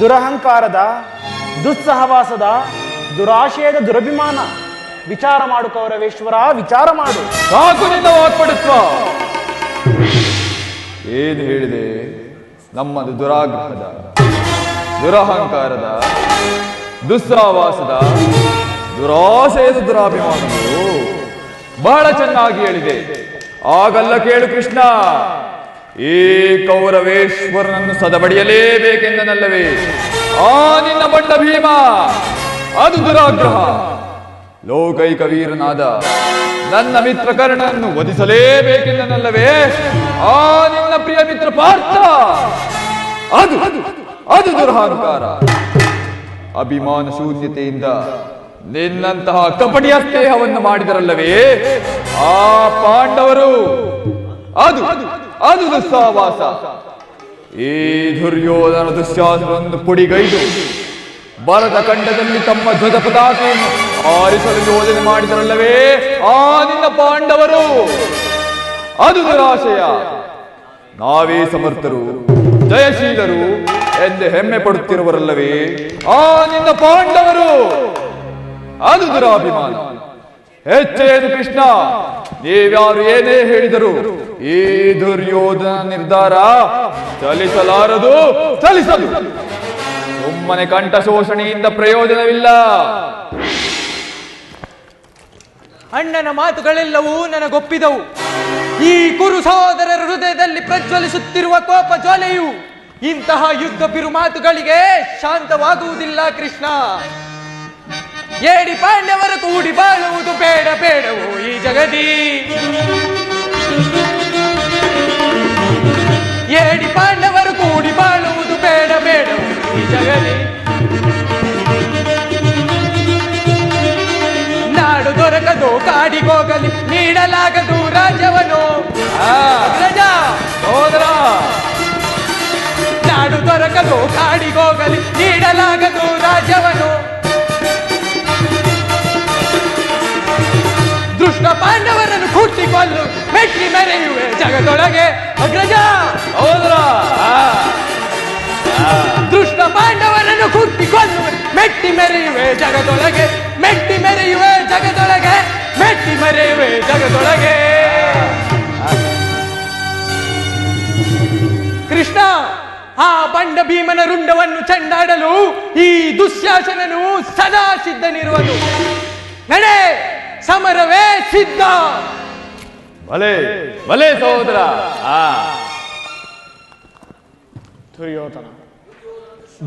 ದುರಹಂಕಾರದ, ದುಸ್ಸಹವಾಸದ, ದುರಾಶಯದ ದುರಭಿಮಾನ. ವಿಚಾರ ಮಾಡು ಕೌರವೇಶ್ವರ, ವಿಚಾರ ಮಾಡು.
ಸಾಕು ನಿನ್ನ ವಾಕ್ಪಟುತ್ವ. ಏನು ಹೇಳಿದೆ? ನಮ್ಮದು ದುರಾಗ್ರಹದ, ದುರಹಂಕಾರದ, ದುಸ್ಸಾವಾಸದ, ದುರಾಶಯದ ದುರಾಭಿಮಾನವು. ಬಹಳ ಚೆನ್ನಾಗಿ ಹೇಳಿದೆ. ಆಗಲ್ಲ ಕೇಳು ಕೃಷ್ಣ, ಈ ಕೌರವೇಶ್ವರನನ್ನು ಸದಬಡಿಯಲೇಬೇಕೆಂದನಲ್ಲವೇ ಆ ನಿನ್ನ ಬಂಡ ಭೀಮ? ಅದು ದುರಾಗ್ರಹ. ಲೋಕೈಕ ವೀರನಾದ ನನ್ನ ಮಿತ್ರ ಕರ್ಣನನ್ನು ವಧಿಸಲೇಬೇಕೆಂದನಲ್ಲವೇ ಆ ನಿನ್ನ ಪ್ರಿಯ ಮಿತ್ರ ಪಾರ್ಥ? ಅದು ಅದು ದುರಹಂಕಾರ. ಅಭಿಮಾನ ಶೂನ್ಯತೆಯಿಂದ ನಿನ್ನಂತಹ ಕಪಟಿಯ ಸ್ನೇಹವನ್ನು ಮಾಡಿದರಲ್ಲವೇ ಆ ಪಾಂಡವರು. ಅದು ಅದು ದುಸ್ಸಾವಾಸ. ಈ ದುರ್ಯೋಧನ ದುಶ್ಯಾಸನವನ್ನು ಪುಡಿಗೈದು ಭರತ ಖಂಡದಲ್ಲಿ ತಮ್ಮ ಧ್ವಜ ಪತಾಕೆಯನ್ನು ಆರಿಸಲು ಯೋಜನೆ ಮಾಡಿದರಲ್ಲವೇ ಆ ನಿನ್ನ ಪಾಂಡವರು. ಅದು ದುರಾಶಯ. ನಾವೇ ಸಮರ್ಥರು, ಜಯಶೀಲರು ಎಂದು ಹೆಮ್ಮೆ ಪಡುತ್ತಿರುವರಲ್ಲವೇ ಆ ನಿನ್ನ ಪಾಂಡವರು. ಅದು ದುರಾಭಿಮಾನ. ಹೆಚ್ಚೇನು ಕೃಷ್ಣ, ನೀವ್ಯಾರು ಏನೇ ಹೇಳಿದರು ಈ ದುರ್ಯೋಧನ ನಿರ್ಧಾರ ಚಲಿಸಲಾರದು, ಚಲಿಸದು. ಸುಮ್ಮನೆ ಕಂಠ ಶೋಷಣೆಯಿಂದ ಪ್ರಯೋಜನವಿಲ್ಲ.
ಅಣ್ಣನ ಮಾತುಗಳೆಲ್ಲವೂ ನನಗೊಪ್ಪಿದವು. ಈ ಕುರು ಸಹೋದರರ ಹೃದಯದಲ್ಲಿ ಪ್ರಜ್ವಲಿಸುತ್ತಿರುವ ಕೋಪ ಜ್ವಾಲೆಯು ಇಂತಹ ಯುದ್ಧ ಬಿರು ಮಾತುಗಳಿಗೆ ಶಾಂತವಾಗುವುದಿಲ್ಲ ಕೃಷ್ಣ. ಏಡಿ ಪಾಂಡವರು ಕೂಡಿ ಬಾಳುವುದು ಬೇಡ ಬೇಡವೋ ಈ ಜಗದಿ. ಏಡಿ ಪಾಂಡವರು ಕೂಡಿ ಬಾಳುವುದು ಬೇಡ ಬೇಡವೋ ಈ ಜಗದಿ. ನಾಡು ದೊರಕದು ಕಾಡಿಗೋಗಲಿ ನೀಡಲಾಗದು ರಾಜ್ಯವನು.
ಸಹೋದರ,
ನಾಡು ದೊರಕದು ಕಾಡಿಗೋಗಲಿ ನೀಡಲಾಗದು ರಾಜ್ಯವನು. ದುಷ್ಟ ಪಾಂಡವರನ್ನು ಕೂಡಿಸಿಕೊಳ್ಳು ಮೆಟ್ಟಿ ಮೆರೆಯುವೆ ಜಗದೊಳಗೆ ಅಗ್ರಜ.
ಸಹೋದರ,
ದುಷ್ಟ ಪಾಂಡವರನ್ನು ಕೂಡಿಸಿಕೊಳ್ಳುವೆ ಮೆಟ್ಟಿ ಮೆರೆಯುವೆ ಜಗದೊಳಗೆ, ಮೆಟ್ಟಿ ಮೆರೆಯುವೆ ಜಗದೊಳಗೆ, ಮೆಟ್ಟಿ ಮೆರೆಯುವೆ ಜಗದೊಳಗೆ. ಕೃಷ್ಣ, ಆ ಬಂಡ ಭೀಮನ ರುಂಡವನ್ನು ಚೆಂಡಾಡಲು ಈ ದುಶ್ಯಾಸನನು ಸದಾ ಸಿದ್ಧನಿರುವನು. ನಡೆ, ಸಮರವೇ ಸಿದ್ಧ.
ಭಲೆ ಭಲೆ ಸಹೋದರ.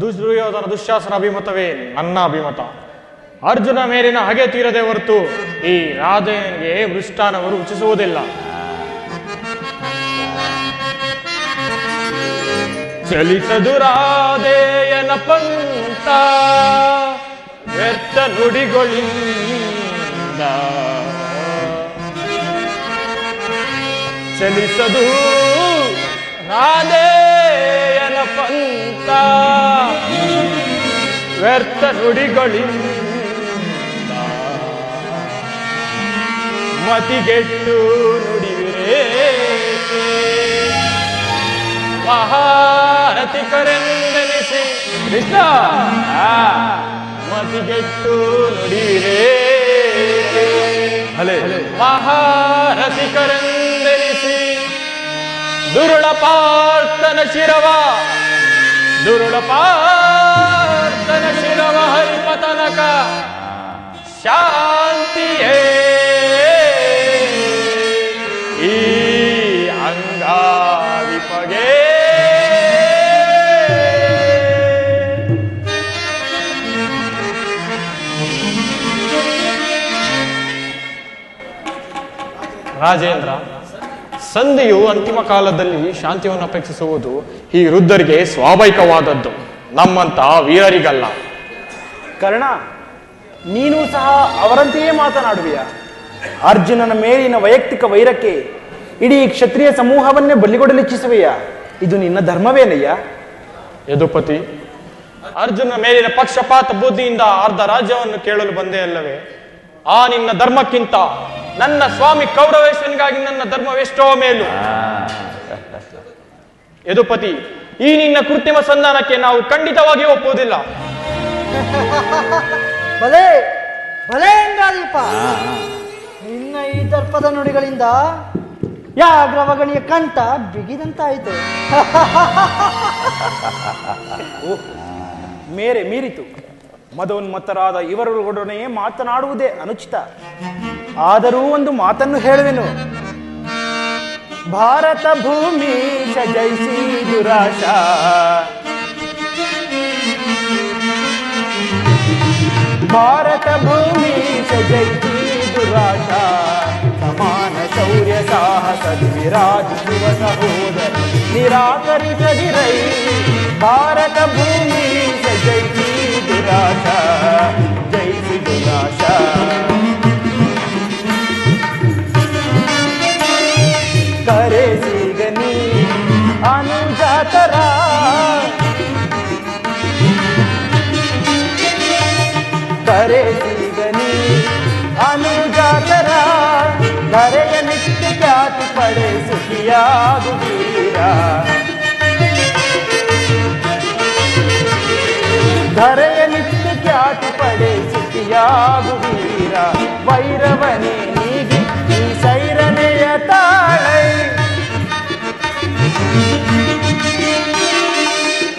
ದುರ್ಯೋಧನ ದುಶ್ಯಾಸನ ಅಭಿಮತವೇ ನನ್ನ ಅಭಿಮತ. ಅರ್ಜುನ ಮೇಲಿನ ಹಗೆ ತೀರದೆ ಹೊರತು ಈ ರಾಧೆಯನಿಗೆ ಮೃಷ್ಟಾನವರು ರುಚಿಸುವುದಿಲ್ಲ. ಚಲಿಸದು ರಾಧೆಯನ ಪಂಥ ವ್ಯರ್ಥ ನುಡಿಗಳಿಂದ. ಚಲಿಸದು ರಾಧೆಯನ ಪಂಥ ವ್ಯರ್ಥ ನುಡಿಗಳಿಂದ. ಮತಿಗೆಟ್ಟು ನುಡಿವಿರೇ ಮಹಾರಥಿಕರೆಂದೆನಿಸಿ.
ಕೃಷ್ಣ,
ಮತಿಗೆಟ್ಟು ನುಡಿವಿರೇ
ಭಲೆ
ಮಹಾರಥಿಕರೆಂದೆನಿಸಿ. ದುರುಳ ಪಾರ್ಥನ ಶಿರವ, ದುರುಳ ಪಾರ್ಥನ ಶಿರವ ಹರಿಪತನಕ ಶಾಂತಿಯೇ ಈ ಅಂಗಾವಿಪಗೆ. ರಾಜೇಂದ್ರ, ಸಂಧಿಯು ಅಂತಿಮ ಕಾಲದಲ್ಲಿ ಶಾಂತಿಯನ್ನು ಅಪೇಕ್ಷಿಸುವುದು ಈ ವೃದ್ಧರಿಗೆ ಸ್ವಾಭಾವಿಕವಾದದ್ದು, ನಮ್ಮಂತ ವೀರರಿಗಲ್ಲ.
ಕರ್ಣ, ನೀನು ಸಹ ಅವರಂತೆಯೇ ಮಾತನಾಡುವಿಯ. ಅರ್ಜುನನ ಮೇಲಿನ ವೈಯಕ್ತಿಕ ವೈರಕ್ಕೆ ಇಡೀ ಕ್ಷತ್ರಿಯ ಸಮೂಹವನ್ನೇ ಬಲಿಗೊಡಲಿಚ್ಛಿಸುವೆಯಾ? ಇದು ನಿನ್ನ ಧರ್ಮವೇನಯ್ಯ?
ಯದುಪತಿ, ಅರ್ಜುನ ಮೇಲಿನ ಪಕ್ಷಪಾತ ಬುದ್ಧಿಯಿಂದ ಅರ್ಧ ರಾಜ್ಯವನ್ನು ಕೇಳಲು ಬಂದೇ ಅಲ್ಲವೇ? ಆ ನಿನ್ನ ಧರ್ಮಕ್ಕಿಂತ ನನ್ನ ಸ್ವಾಮಿ ಕೌರವೇಶನಿಗಾಗಿ ನನ್ನ ಧರ್ಮವೆಷ್ಟೋ ಮೇಲು. ಯದುಪತಿ, ಈ ನಿನ್ನ ಕೃತ್ರಿಮ ಸಂಧಾನಕ್ಕೆ ನಾವು ಖಂಡಿತವಾಗಿ ಒಪ್ಪುವುದಿಲ್ಲ.
ಭಲೆ ಭಲೆ ಅಂಗಾದೀಪ, ನಿನ್ನ ಈ ದರ್ಪದ ನುಡಿಗಳಿಂದ ಯಾಗ್ರವಗಣಿಯ ಕಂಠ ಬಿಗಿದಂತಾಯಿತು.
ಮೇರೆ ಮೀರಿತು. ಮದೋನ್ಮತ್ತರಾದ ಇವರೊಡನೆ ಮಾತನಾಡುವುದೇ ಅನುಚಿತ. ಆದರೂ ಒಂದು ಮಾತನ್ನು ಹೇಳುವೆನು. ಭಾರತ ಭೂಮಿ ಜಯಿಸಿ ದುರಾಶ, ಭಾರತ ಭೂಮಿ ಜಯಿಸಿ ದುರಾಶ. ಸಮಾನ ಶೌರ್ಯ ಸಾಹಸ ವಿರಾಜಿಸುವ ಸಹೋದರ ನಿರಾಕರಿಸದಿರೈ. ಭಾರತ ಭೂಮಿ ಜಯಿಸಿ ದುರಾಶ, ಜಯಿಸಿ ದುರಾಶ. ಕರೆ ಧರೆಯ ನಿತ್ಯ ಖ್ಯಾತಿ ಪಡೆ ಸುಖಿಯಾಗುವೀರ ವೈರವನೇ ನೀಗಿ ಈ ಸೈರನೆಯ ತಾಳೈ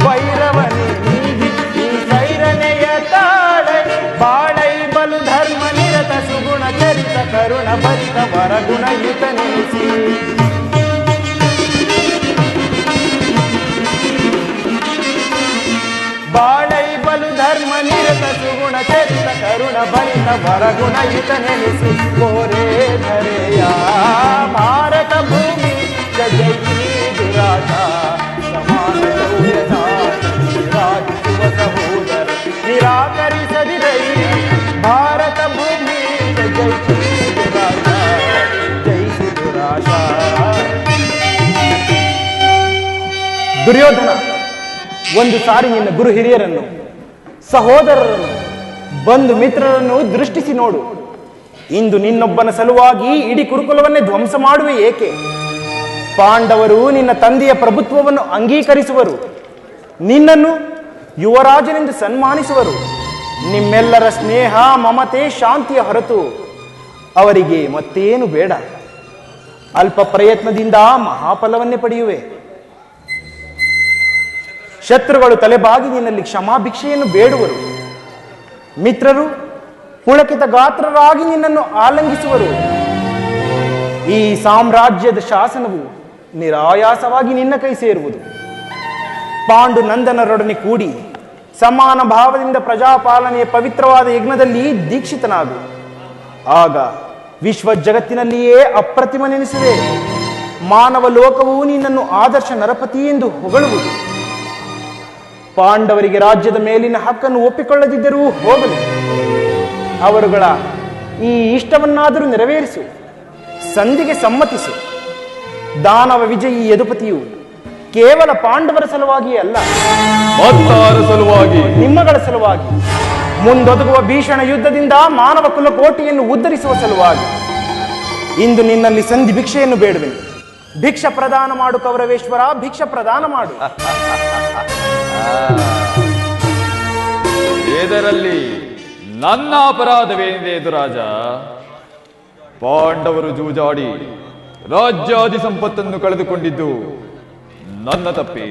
ವೈರವನೇ ನೀಗಿ ಈ ಸೈರನೆಯ ತಾಳೈ ಬಾಳೈ ಬಲು ಧರ್ಮ ನಿರತ ಸುಗುಣ ಚರಿತ ಕರುಣ ಭರಿತ ವರಗುಣಯುತ ನೆನೆಸಿ ಬಾಳೈ ಬಲು ಧರ್ಮ ನಿರತ ಸುಗುಣ ಚರಿತ ಕರುಣ ಭರಿತ ವರಗುಣಯುತ ನೆನೆಸಿ ಕೋರೆ ಧರೆಯ ಭಾರತ ಭೂಮಿ ಜೈ ದುರಾಟ ಸಮಾನ ರಾಜಿಸುವ ಸಹೋದರ ನಿರಾಕರಿಸದಿರೈ ಭಾರತ ಭೂಮಿ ಜೈ ದುರಾಟ ಜೈಸಿ ದುರಾಟ. ದುರ್ಯೋಧನ, ಒಂದು ಸಾರಿ ನಿನ್ನ ಗುರು ಹಿರಿಯರನ್ನು, ಸಹೋದರರನ್ನು, ಬಂಧು ಮಿತ್ರರನ್ನು ದೃಷ್ಟಿಸಿ ನೋಡು. ಇಂದು ನಿನ್ನೊಬ್ಬನ ಸಲುವಾಗಿ ಇಡೀ ಕುರುಕುಲವನ್ನೇ ಧ್ವಂಸ ಮಾಡುವೆ ಏಕೆ? ಪಾಂಡವರು ನಿನ್ನ ತಂದೆಯ ಪ್ರಭುತ್ವವನ್ನು ಅಂಗೀಕರಿಸುವರು, ನಿನ್ನನ್ನು ಯುವರಾಜನೆಂದು ಸನ್ಮಾನಿಸುವರು. ನಿಮ್ಮೆಲ್ಲರ ಸ್ನೇಹ ಮಮತೆ ಶಾಂತಿಯ ಹೊರತು ಅವರಿಗೆ ಮತ್ತೇನು ಬೇಡ. ಅಲ್ಪ ಪ್ರಯತ್ನದಿಂದ ಮಹಾಫಲವನ್ನೇ ಪಡೆಯುವೆ. ಶತ್ರುಗಳು ತಲೆಬಾಗಿ ನಿನ್ನಲ್ಲಿ ಕ್ಷಮಾಭಿಕ್ಷೆಯನ್ನು ಬೇಡುವರು. ಮಿತ್ರರು ಪುಳಕಿತ ಗಾತ್ರರಾಗಿ ನಿನ್ನನ್ನು ಆಲಂಗಿಸುವರು. ಈ ಸಾಮ್ರಾಜ್ಯದ ಶಾಸನವು ನಿರಾಯಾಸವಾಗಿ ನಿನ್ನ ಕೈ ಸೇರುವುದು. ಪಾಂಡು ನಂದನರೊಡನೆ ಕೂಡಿ ಸಮಾನ ಭಾವದಿಂದ ಪ್ರಜಾಪಾಲನೆಯ ಪವಿತ್ರವಾದ ಯಜ್ಞದಲ್ಲಿ ದೀಕ್ಷಿತನಾಗು. ಆಗ ವಿಶ್ವ ಜಗತ್ತಿನಲ್ಲಿಯೇ ಅಪ್ರತಿಮನೆನಿಸಿದೆ. ಮಾನವ ಲೋಕವು ನಿನ್ನನ್ನು ಆದರ್ಶ ನರಪತಿ ಎಂದು ಹೊಗಳುವುದು. ಪಾಂಡವರಿಗೆ ರಾಜ್ಯದ ಮೇಲಿನ ಹಕ್ಕನ್ನು ಒಪ್ಪಿಕೊಳ್ಳದಿದ್ದರೂ ಹೋಗಲಿ, ಅವರುಗಳ ಈ ಇಷ್ಟವನ್ನಾದರೂ ನೆರವೇರಿಸು. ಸಂಧಿಗೆ ಸಮ್ಮತಿಸು. ದಾನವ ವಿಜಯಿ ಯದುಪತಿಯು ಕೇವಲ ಪಾಂಡವರ ಸಲುವಾಗಿಯೇ ಅಲ್ಲ,
ಮತ್ತಾರ ಸಲುವಾಗಿ,
ನಿಮ್ಮಗಳ ಸಲುವಾಗಿ, ಮುಂದೊದಗುವ ಭೀಷಣ ಯುದ್ಧದಿಂದ ಮಾನವ ಕುಲಕೋಟಿಯನ್ನು ಉದ್ಧರಿಸುವ ಸಲುವಾಗಿ ಇಂದು ನಿನ್ನಲ್ಲಿ ಸಂಧಿ ಭಿಕ್ಷೆಯನ್ನು ಬೇಡುವೆನು. ಭಿಕ್ಷ ಪ್ರದಾನ ಮಾಡು ಕೌರವೇಶ್ವರ, ಭಿಕ್ಷ ಪ್ರದಾನ ಮಾಡು.
ಇದರಲ್ಲಿ ನನ್ನ ಅಪರಾಧವೇನಿದೆ ದುರಾಜ? ಪಾಂಡವರು ಜೂಜಾಡಿ ರಾಜ್ಯಾದಿ ಸಂಪತ್ತನ್ನು ಕಳೆದುಕೊಂಡಿದ್ದು ನನ್ನ ತಪ್ಪೆ.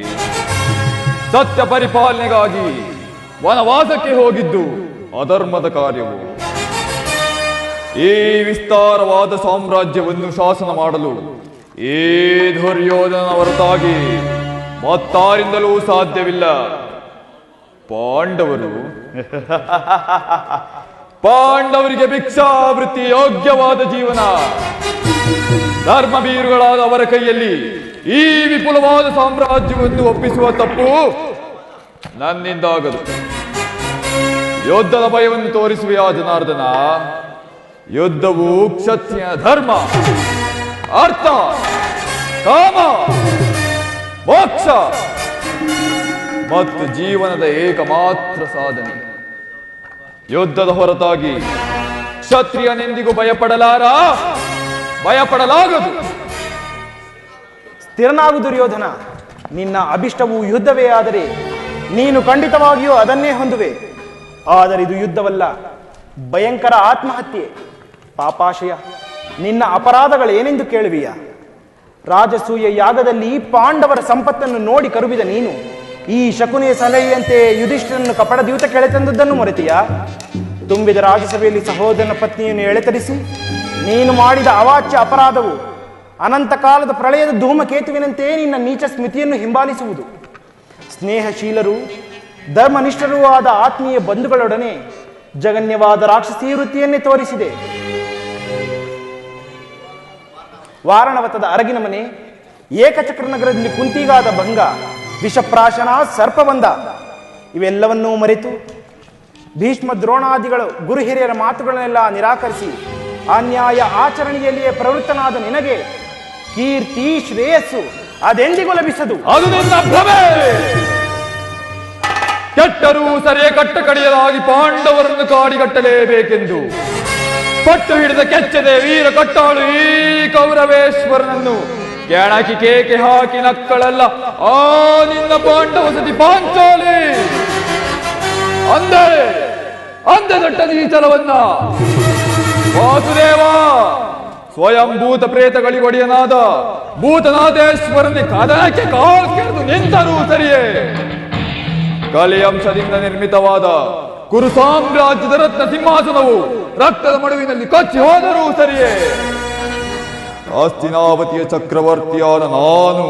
ಸತ್ಯ ಪರಿಪಾಲನೆಗಾಗಿ ವನವಾಸಕ್ಕೆ ಹೋಗಿದ್ದು ಅಧರ್ಮದ ಕಾರ್ಯವು. ಈ ವಿಸ್ತಾರವಾದ ಸಾಮ್ರಾಜ್ಯವನ್ನು ಶಾಸನ ಮಾಡಲು ಈ ದುರ್ಯೋಧನ ಹೊರತಾಗಿ ಮತ್ತಾರಿಂದಲೂ ಸಾಧ್ಯವಿಲ್ಲ. ಪಾಂಡವರಿಗೆ ಭಿಕ್ಷಾವೃತ್ತಿ ಯೋಗ್ಯವಾದ ಜೀವನ. ಧರ್ಮವೀರುಗಳಾದ ಅವರ ಕೈಯಲ್ಲಿ ಈ ವಿಪುಲವಾದ ಸಾಮ್ರಾಜ್ಯವನ್ನು ಒಪ್ಪಿಸುವ ತಪ್ಪು ನನ್ನಿಂದಾಗದು. ಯುದ್ಧದ ಭಯವನ್ನು ತೋರಿಸುವೆಯಾ ಜನಾರ್ದನ? ಯುದ್ಧವು ಕ್ಷತ್ರಿಯ ಧರ್ಮ, ಅರ್ಥ, ಕಾಮ, ಮೋಕ್ಷ ಮತ್ತು ಜೀವನದ ಏಕಮಾತ್ರ ಸಾಧನೆ. ಯುದ್ಧದ ಹೊರತಾಗಿ ಕ್ಷತ್ರಿಯನೆಂದಿಗೂ ಭಯಪಡಲಾಗದು.
ಸ್ಥಿರನಾಗು ದುರ್ಯೋಧನ. ನಿನ್ನ ಅಭಿಷ್ಟವು ಯುದ್ಧವೇ ಆದರೆ ನೀನು ಖಂಡಿತವಾಗಿಯೂ ಅದನ್ನೇ ಹೊಂದುವೆ. ಆದರೆ ಇದು ಯುದ್ಧವಲ್ಲ, ಭಯಂಕರ ಆತ್ಮಹತ್ಯೆ, ಪಾಪಾಶಯ. ನಿನ್ನ ಅಪರಾಧಗಳೇನೆಂದು ಕೇಳುವಿಯ? ರಾಜಸೂಯ ಯಾಗದಲ್ಲಿ ಪಾಂಡವರ ಸಂಪತ್ತನ್ನು ನೋಡಿ ಕರುಬಿದ ನೀನು ಈ ಶಕುನಿಯ ಸಲಹೆಯಂತೆ ಯುಧಿಷ್ಠಿರನ್ನು ಕಪಟ ದ್ಯೂತ ಕೆಳೆತಂದದ್ದನ್ನು ಮರೆತೀಯ? ತುಂಬಿದ ರಾಜಸಭೆಯಲ್ಲಿ ಸಹೋದರನ ಪತ್ನಿಯನ್ನು ಎಳೆತರಿಸಿ ನೀನು ಮಾಡಿದ ಅವಾಚ್ಯ ಅಪರಾಧವು ಅನಂತ ಕಾಲದ ಪ್ರಳಯದ ಧೂಮಕೇತುವಿನಂತೆ ನಿನ್ನ ನೀಚ ಸ್ಮೃತಿಯನ್ನು ಹಿಂಬಾಲಿಸುವುದು. ಸ್ನೇಹಶೀಲರು ಧರ್ಮನಿಷ್ಠರೂ ಆದ ಆತ್ಮೀಯ ಬಂಧುಗಳೊಡನೆ ಜಗನ್ಯವಾದ ರಾಕ್ಷಸೀ ವೃತ್ತಿಯನ್ನೇ ತೋರಿಸಿದೆ. ವಾರಣವತದ ಅರಗಿನ ಮನೆ, ಏಕಚಕ್ರ ನಗರದಲ್ಲಿ ಕುಂತಿಗಾದ ಭಂಗ, ವಿಷಪ್ರಾಶನ, ಸರ್ಪಬಂಧ ಇವೆಲ್ಲವನ್ನೂ ಮರೆತು ಭೀಷ್ಮ ದ್ರೋಣಾದಿಗಳು ಗುರು ಹಿರಿಯರ ಮಾತುಗಳನ್ನೆಲ್ಲ ನಿರಾಕರಿಸಿ ಅನ್ಯಾಯ ಆಚರಣೆಯಲ್ಲಿಯೇ ಪ್ರವೃತ್ತನಾದ ನಿನಗೆ ಕೀರ್ತಿ ಶ್ರೇಯಸ್ಸು ಅದೆಂದಿಗೂ ಲಭಿಸದು.
ಅದು ನಿನ್ನ ಭ್ರಮೆ. ಕೆಟ್ಟರೂ ಸರಿಯ ಕಟ್ಟ ಕಡಿಯಲಾಗಿ ಪಾಂಡವರನ್ನು ಕಾಡಿಗಟ್ಟಲೇಬೇಕೆಂದು ಪಟ್ಟು ಹಿಡಿದ ಕೆಚ್ಚದೆ ವೀರ ಕಟ್ಟಾಳು ಈ ಕೌರವೇಶ್ವರನನ್ನು ಕೆಣಕಿ ಕೇಕೆ ಹಾಕಿ ನಕ್ಕಳಲ್ಲ ಆ ನಿನ್ನ ಪಾಂಡವ ಸತಿ ಪಾಂಚಾಲಿ. ಅಂದೆ ಅಂದೆ ದಟ್ಟ ನೀಚಲವನ್ನ ವಾಸುದೇವ ಸ್ವಯಂ ಭೂತ ಪ್ರೇತಗಳಿಗೆ ಒಡೆಯನಾದ ಭೂತನಾಥೇಶ್ವರನಿ ಕದನಕ್ಕೆ ಕಾಲ್ ಕೆರೆದು ನಿಂತರೂ ಸರಿಯೇ ಕಲಿಯಂಶದಿಂದ ನಿರ್ಮಿತವಾದ ಕುರು ಸಾಮ್ರಾಜ್ಯದ ರತ್ನ ಸಿಂಹಾಸನವು ರಕ್ತದ ಮಡುವಿನಲ್ಲಿ ಕಚ್ಚಿ ಹೋದರೂ ಸರಿಯೇ ಹಸ್ತಿನಾವತಿಯ ಚಕ್ರವರ್ತಿಯಾದ ನಾನು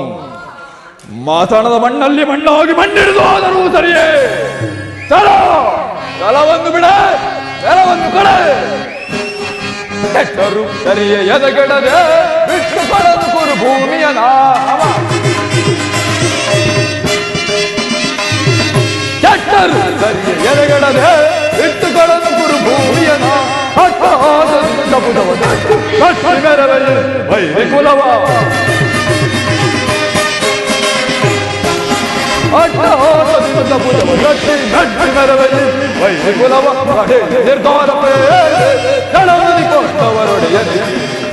ಮಾತಣದ ಮಣ್ಣಲ್ಲಿ ಮಣ್ಣಾಗಿ ಮಣ್ಣಿಡಿದು ಹೋದರೂ ಸರಿಯೇ ಛಲವನ್ನು ಬಿಡ ಛಲವನ್ನು ಕಡೆ ಕೆಟ್ಟರು ಸರಿಯೇ ಎದೆಗೆಡದೆ ಬಿಟ್ಟು ಕಡದು ಕುರು ಭೂಮಿಯ ನಾಮ ಕೆಟ್ಟರು ಸರಿಯೇ ಎದೆಗೆಡದೆ ಬಿಟ್ಟು ಕಡದು ಕುರು ಭೂಮಿಯ ಕುಲವ ನಿರ್ಧಾರ ಕೊಂಡವರೊಡೆಯ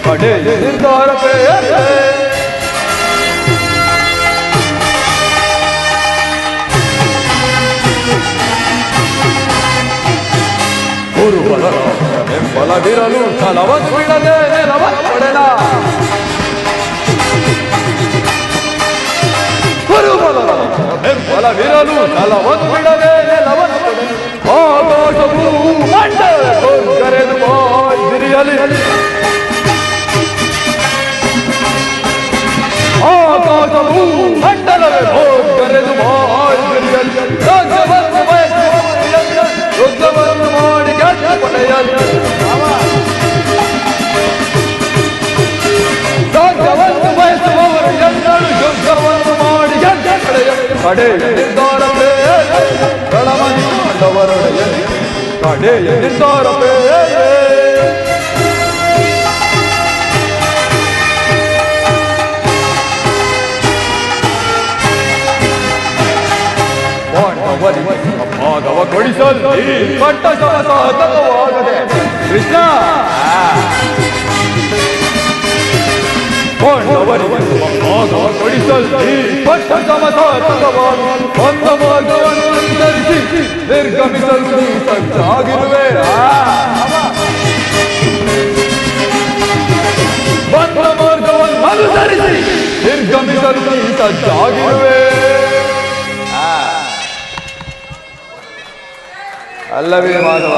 ಕಡೆ ನಿರ್ಧಾರ ಗುರುಬಲರ ಬೆಂಬಲವಿರಲು ಛಲವನ್ನು ಬಿಡದೆ ನೆಲವನ್ನು ಪಡೆದ ಗುರುಬಲರ ಬೆಂಬಲವಿರಲು ಛಲವನ್ನು ಬಿಡದೆ ನೆಲವನ್ನು ಪಡೆದ ಆಕಾಶವು ಕರೆದು ಬಾಯಿರಿಯಲಿ ಆಕಾಶವು ಮಂಡಲವೇ ಕರೆದು ಬಾಯಿರಿಯಲಿ ರಾಜ್ಯವನ್ನು ಯುದ್ಧವನ್ನು ಮಾಡಿ ಪಡೆಯಲು ರಾಜ್ಯವನ್ನು ಬಯಸುವವರು ಎಲ್ಲರೂ ಯುದ್ಧವನ್ನು ಮಾಡಿ ಪಡೆಯಲು ಕಡೆಯ ನಿರ್ಧಾರವೇ ರಣಮನಿ ಕಂಡವರೊಡೆಯ ಕಡೆಯ ನಿರ್ಧಾರವೇ ಭಾಗವ ಕೊಡಿಸಲು ಪಟ್ಟ ಸಮಸಾಧಕವಾಗದೆ ಕೃಷ್ಣ ಕೊಂಡವರಿಗೆ ಭಾಗವ ಕೊಡಿಸಲು ಪಟ್ಟ ಸಮಸಾಧಕವಾಗ ಒಂದು ಮಾರ್ಗವನ್ನು ಅನುಸರಿಸಿ ನಿರ್ಗಮಿಸಲು ಸಜ್ಜಾಗಿರುವೆ ಬಂದ ಮಾರ್ಗವನ್ನು ಅನುಸರಿಸಿ ನಿರ್ಗಮಿಸಲು ಸಜ್ಜಾಗಿರುವೆ ಅಲ್ಲವೇ ಮಾಧವ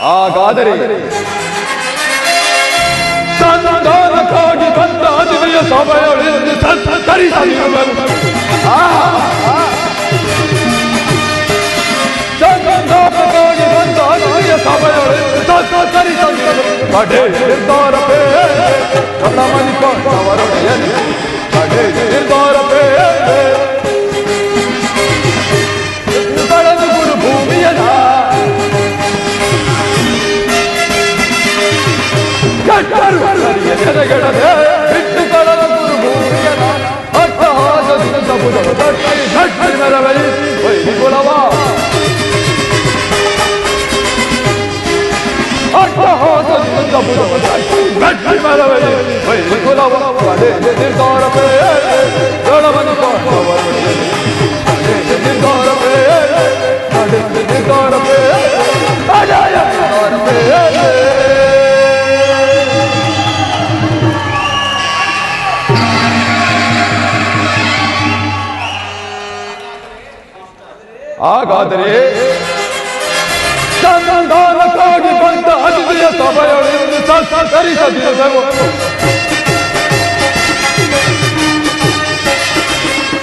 ಹಾಗಾದರೆ ಸಂಧಾನಕ್ಕಾಗಿ ಬಂದ ಅತಿಥಿಯ ಸಭೆಯೊಳಗೆ ಸಂಧಾನಕ್ಕಾಗಿ ಬಂದ ಅತಿಥಿಯ ಸಭೆಯೊಳಗೆ ಕಡೆ ನಿರ್ಧಾರವೇ ರಣಮನಿಕೊಂಡವರೊಡೆಯ ಕಡೆ ನಿರ್ಧಾರವೇ ಎದೆಗೆಡದೆ ಬಿಟ್ಟು ಕಡಲ ಗುರು ಭೂಮಿಯ ಅಟ್ಟಹಾಸದಿಂದ ಸಮುದ್ರ ತಟ್ಟಿ ಮೆರವಲಿ ವೈರಿಕುಲವ ಅಟ್ಟಹಾಸದಿಂದ ಸಮುದ್ರ ತಟ್ಟಿ ಮೆರವಲಿ ವೈರಿಕುಲವ ಕಡೆ ನಿರ್ಧಾರವೇ ರಣವನ್ನು ಕೊಂಡವರೊಡೆಯ ಕಡೆ ನಿರ್ಧಾರವೇ ಕಡೆ ನಿರ್ಧಾರವೇ ಅಜಯ ನಿರ್ಧಾರವೇ ಹಾಗಾದರೆ ಸಂಧಾನಕ್ಕಾಗಿ ಬಂದ ಅತಿಥಿಯ ಸಭೆಯೊಳಗೆ ಸತ್ಕರಿಸದಿರುವರು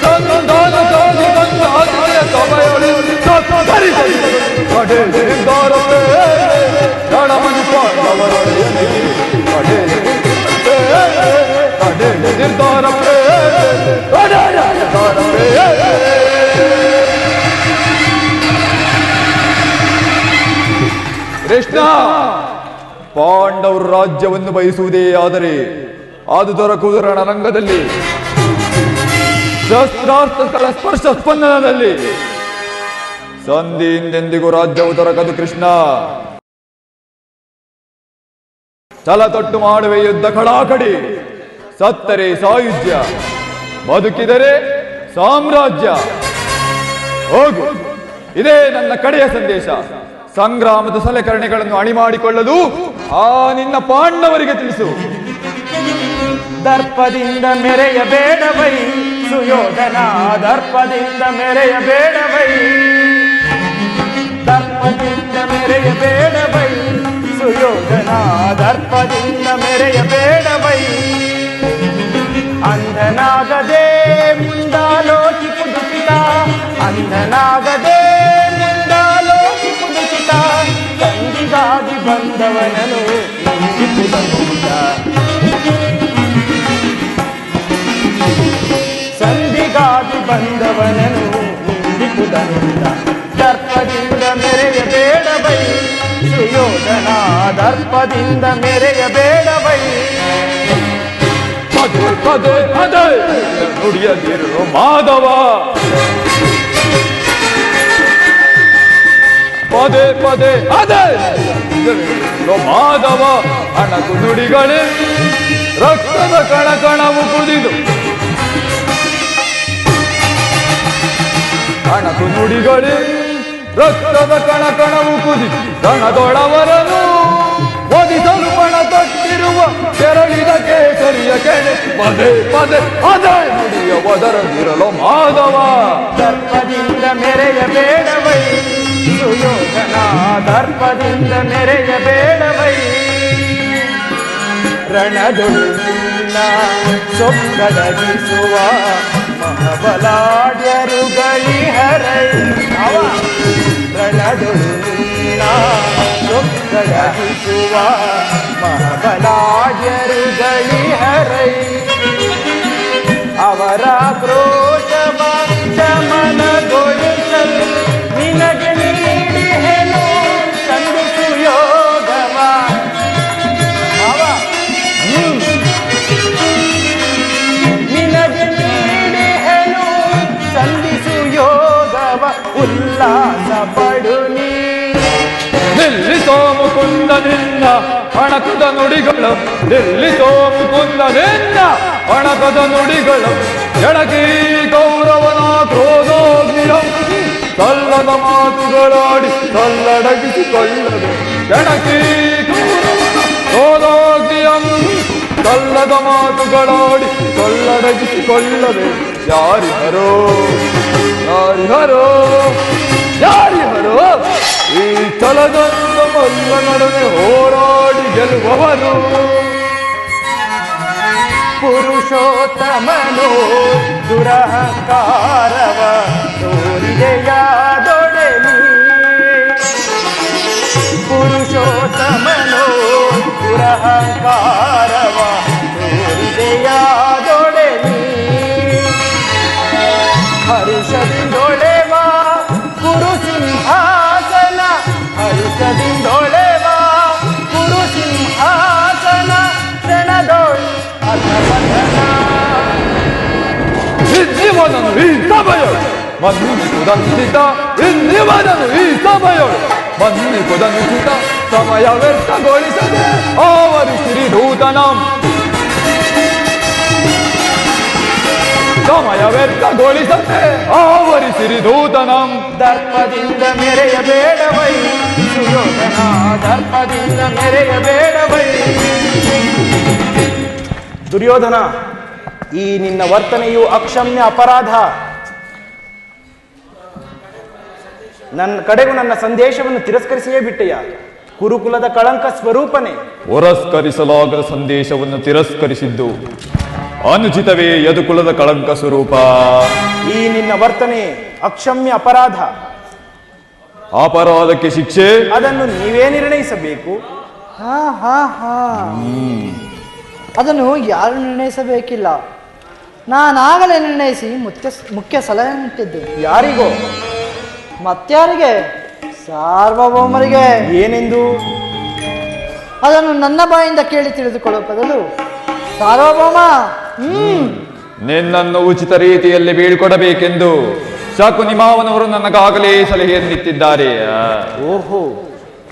ಸಂಧಾನಕ್ಕಾಗಿ ಬಂದ ಅತಿಥಿಯ ಸಭೆಯೊಳಗೆ ಸತ್ಕರಿಸದಿರುವರು ಕಡೆ ನಿರ್ಧಾರವೇ ರಣಮನಿ ಕೊಂಡವರೊಡೆಯ ಕಡೆ ನಿರ್ಧಾರವೇ ನಿರ್ಧಾರವೇ ಕೃಷ್ಣ ಪಾಂಡವರು ರಾಜ್ಯವನ್ನು ಬಯಸುವುದೇ ಆದರೆ ಅದು ದೊರಕುವುದು ರಣರಂಗದಲ್ಲಿ ಶಸ್ತ್ರಾಸ್ತ್ರಗಳ ಸ್ಪರ್ಶ ಸ್ಪಂದನದಲ್ಲಿ ಸಂಧಿಯಿಂದೆಂದಿಗೂ ರಾಜ್ಯವು ದೊರಕದು ಕೃಷ್ಣ ಛಲತೊಟ್ಟು ಮಾಡುವೆ ಯುದ್ಧ ಕಡಾಕಡಿ ಸತ್ತರೆ ಸಾಯುಜ್ಯ ಬದುಕಿದರೆ ಸಾಮ್ರಾಜ್ಯ ಹೋಗು ಇದೇ ನನ್ನ ಕಡೆಯ ಸಂದೇಶ. ಸಂಗ್ರಾಮದ ಸಲಕರಣೆಗಳನ್ನು ಅಣಿ ಮಾಡಿಕೊಳ್ಳಲು ಆ ನಿನ್ನ ಪಾಂಡವರಿಗೆ ತಿಳಿಸು.
ದರ್ಪದಿಂದ ಮೆರೆಯಬೇಡವೈ ಸುಯೋಧನ, ದರ್ಪದಿಂದ ಮೆರೆಯಬೇಡವೈ, ದರ್ಪದಿಂದ ಮೆರೆಯಬೇಡವೈ ಸುಯೋಧನ, ದರ್ಪದಿಂದ ಮೆರೆಯಬೇಡವೈ. ಅಂಧನಾಗದೆ ಮುಂದಾಲೋಚಿ ಕುದುಕಿತ, ಅಂಧನಾಗದೆ ಮುಂದಾಲೋಚಿ ಕುದುಕಿತ, ಸಂಧಿಗಾಗಿ ಬಂದವನನು ನಂಬಿಸುವುದಿಲ್ಲ, ಸಂಧಿಗಾಗಿ ಬಂದವನನು ನಿಂದಿಸುವುದಿಲ್ಲ. ದರ್ಪದಿಂದ ಮೆರೆಯಬೇಡವೈ ಸುಯೋಧನ, ದರ್ಪದಿಂದ ಮೆರೆಯಬೇಡವೈ.
ಪದೇ ಪದೇ ಪದೇ ನುಡಿಯದಿರು ಮಾಧವ, ಪದೇ ಪದೇ ಅದೇ ಮಾಧವ. ಅಣಕು ನುಡಿಗಳೇ ರಕ್ತದ ಕಣ ಕಣವು ಕುದಿದು, ಅಣಕು ನುಡಿಗಳೇ ರಕ್ತದ ಕಣ ಕಣವು ಕುದಿದು, ರಣದೊಳವರನು ಒದಿಸಲು ಪಣ ತೊಟ್ಟಿರುವ ಕೆರಳಿದ ಕೇಸರಿಯ ಕೆಣೆ. ಪದೇ ಪದೇ ಅದೇ ನುಡಿಯ ಒದರದಿರಲು ಮಾಧವ.
ದರ್ಪದಿಂದ ಮೆರೆಯಬೇಡವೈ ಸುಯೋಧನ, ದರ್ಪದಿಂದ ಮೆರೆಯಬೇಡವೈ. ರಣದೊಳು ನಿನ್ನ ಸೊಕ್ಕಡಗಿಸುವ ಮಹಾಬಲಾಢ್ಯರುಗಳಿಹರೈ. ರಣದೊಳು ನಿನ್ನ ಸೊಕ್ಕಡಗಿಸುವ ಮಹಾಬಲಾಢ್ಯರುಗಳಿಹರೈ. ಅವರ ಕ್ರೋಶವ ಶಮನಗೊಳಿಸಲು ನಿನಗೆ ನೀಡಿಹೆನು ಸಂಧಿಸು ಯೋಗವ. ನಿನಗೆ ನೀಡಿಹೆನು ಸಂಧಿಸು ಯೋಗವ. ಉಲ್ಲಾಸ ಪಡು ನೀ
ನಿಲ್ಲಿಸೋ ಮುಕುಂದ ನಿನ್ನ ಅಣಕದ ನುಡಿಗಳು, ನಿಲ್ಲಿಸೋ ಮುಕುಂದ ನಿನ್ನ ಅಣಕದ ನುಡಿಗಳು. ಎಡಕಿ ಗೌರವನ ಕ್ರೋಧೋಗ್ನಿಯ ಸಲ್ಲದ ಮಾತುಗಳಾಡಿ ಸಲ್ಲಡಗಿಸಿಕೊಳ್ಳದೆ. ಎಡಕಿ ಗೌರವನ ಕ್ರೋಧೋಗ್ನಿಯ ಸಲ್ಲದ ಮಾತುಗಳಾಡಿ ಸಲ್ಲಡಗಿಸಿಕೊಳ್ಳದೆ. ಯಾರಿಹರೋ ಯಾರಿಹರೋ ಯಾರಿಹರೋ ಈ ಛಲದಂತ ಮಲ್ಲನೊಡನೆ ಹೋರಾಡಿ ಗೆಲ್ಲುವವರು.
ಪುರುಷೋತ್ತಮನು ದುರಹಂಕಾರವ ತೋರಿದೆಯಾದೊಡೆ ನೀ. ಪುರುಷೋತ್ತಮನು ದುರಹಂಕಾರವ ತೋರಿದೆಯಾದೊಡೆ ನೀ. ಹರುಷದಿಂದೊಳೆವ ಗುರು ಸಿಂಹಾಸನ, ಹರುಷದಿಂದೊಳೆವ ಗುರು ಸಿಂಹಾಸನ. ಕ್ಷಣದೊಳ್ ಅಧಪತನ
ಇನ್ನಿವನನು ಈ ಸಭೆಯೊಳು ಮನ್ನಿಸುವುದನ್ನಿಸಿದ, ಇನ್ನಿವನನು ಈ ಸಭೆಯೊಳು ಮನ್ನಿಸುವುದನ್ನಿಸಿದ. ಸಮಯ ವ್ಯರ್ಥಗೊಳಿಸದೆ ಆವರಿಸಿರಿ ದೂತನಂ, ಸಮಯ ವ್ಯರ್ಥಗೊಳಿಸದೆ ಆವರಿಸಿರಿ ದೂತನಂ.
ದರ್ಪದಿಂದ ಮೆರೆಯಬೇಡವೈ ಸುಯೋಧನ, ದರ್ಪದಿಂದ ಮೆರೆಯಬೇಡವೈ. ದುರ್ಯೋಧನ, ಈ ನಿನ್ನ ವರ್ತನೆಯು ಅಕ್ಷಮ್ಯ ಅಪರಾಧ. ನನ್ನ ಕಡೆಗೂ ನನ್ನ ಸಂದೇಶವನ್ನು ತಿರಸ್ಕರಿಸಿಯೇ ಬಿಟ್ಟೆಯ. ಕುರುಕುಲದ ಕಳಂಕ ಸ್ವರೂಪನೇ.
ಪುರಸ್ಕರಿಸಲಾಗದ ಸಂದೇಶವನ್ನು ತಿರಸ್ಕರಿಸಿದ್ದು ಅನುಚಿತವೇ ಯದುಕುಲದ ಕಳಂಕ ಸ್ವರೂಪ.
ಈ ನಿನ್ನ ವರ್ತನೆ ಅಕ್ಷಮ್ಯ ಅಪರಾಧ.
ಅಪರಾಧಕ್ಕೆ ಶಿಕ್ಷೆ
ಅದನ್ನು ನೀವೇ ನಿರ್ಣಯಿಸಬೇಕು.
ಹಾ ಹಾ ಹಾ ಅದನ್ನು ಯಾರು ನಿರ್ಣಯಿಸಬೇಕಿಲ್ಲ. ನಾನಾಗಲೇ ನಿರ್ಣಯಿಸಿ ಮುಖ್ಯ ಸಲಹೆ ಮುಟ್ಟಿದ್ದು.
ಯಾರಿಗೋ?
ಮತ್ಯಾರಿಗೆ? ಸಾರ್ವಭೌಮರಿಗೆ.
ಏನೆಂದು?
ಅದನ್ನು ನನ್ನ ಬಾಯಿಂದ ಕೇಳಿ ತಿಳಿದುಕೊಳ್ಳುವ ಬದಲು ಸಾರ್ವಭೌಮ
ನಿನ್ನನ್ನು ಉಚಿತ ರೀತಿಯಲ್ಲಿ ಬೀಳ್ಕೊಡಬೇಕೆಂದು ಶಕುನಿ ಮಾವನವರು ನನಗಾಗಲೇ ಸಲಹೆಯನ್ನಿತ್ತಿದ್ದಾರೆ.
ಓಹೋ,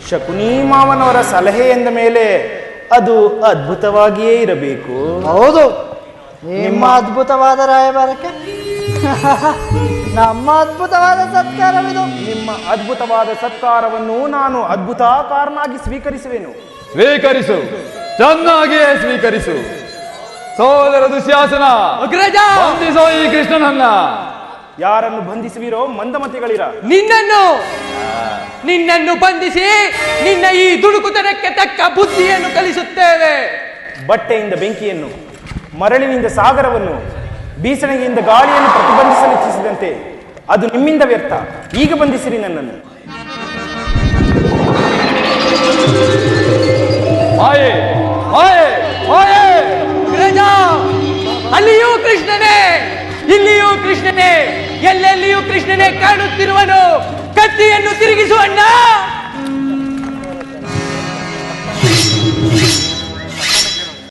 ಶಕುನಿ ಮಾವನವರ ಸಲಹೆ ಎಂದ ಮೇಲೆ ಅದು ಅದ್ಭುತವಾಗಿಯೇ ಇರಬೇಕು.
ಹೌದು, ನಿಮ್ಮ ಅದ್ಭುತವಾದ ರಾಯಭಾರಕ್ಕೆ ನಮ್ಮ ಅದ್ಭುತವಾದ ಸತ್ಕಾರವಿದು.
ನಿಮ್ಮ ಅದ್ಭುತವಾದ ಸತ್ಕಾರವನ್ನು ನಾನು ಅದ್ಭುತಾಕಾರನಾಗಿ ಸ್ವೀಕರಿಸುವೆನು.
ಸ್ವೀಕರಿಸು, ಚೆನ್ನಾಗಿಯೇ ಸ್ವೀಕರಿಸು. ಸೋದರ ದುಶ್ಯಾಸನ,
ಅಗ್ರಜ,
ಬಂಧಿಸೋ ಈ ಕೃಷ್ಣನನ್ನ.
ಯಾರನ್ನು ಬಂಧಿಸುವಿರೋ ಮಂದಮತಿಗಳಿರ.
ನಿನ್ನನ್ನು ಬಂಧಿಸಿ ನಿನ್ನ ಈ ದುಡುಕುತನಕ್ಕೆ ತಕ್ಕ ಬುದ್ಧಿಯನ್ನು ಕಲಿಸುತ್ತೇವೆ.
ಬಟ್ಟೆಯಿಂದ ಬೆಂಕಿಯನ್ನು, ಮರಳಿನಿಂದ ಸಾಗರವನ್ನು, ಬೀಸಣಿಗೆಯಿಂದ ಗಾಳಿಯನ್ನು ಪ್ರತಿಬಂಧಿಸಲು ಇಚ್ಛಿಸಿದಂತೆ ಅದು ನಿಮ್ಮಿಂದ ವ್ಯರ್ಥ. ಈಗ ಬಂಧಿಸಿರಿ ನನ್ನನ್ನು.
ಮಾಯೆ, ಮಾಯೆ, ಮಾಯೆ.
ಅಗ್ರಜ, ಅಲ್ಲಿಯೂ ಕೃಷ್ಣನೇ, ಇಲ್ಲಿಯೂ ಕೃಷ್ಣನೇ, ಎಲ್ಲೆಲ್ಲಿಯೂ ಕೃಷ್ಣನೇ ಕಾಣುತ್ತಿರುವನು. ಕತ್ತಿಯನ್ನು ತಿರುಗಿಸುವಣ್ಣ.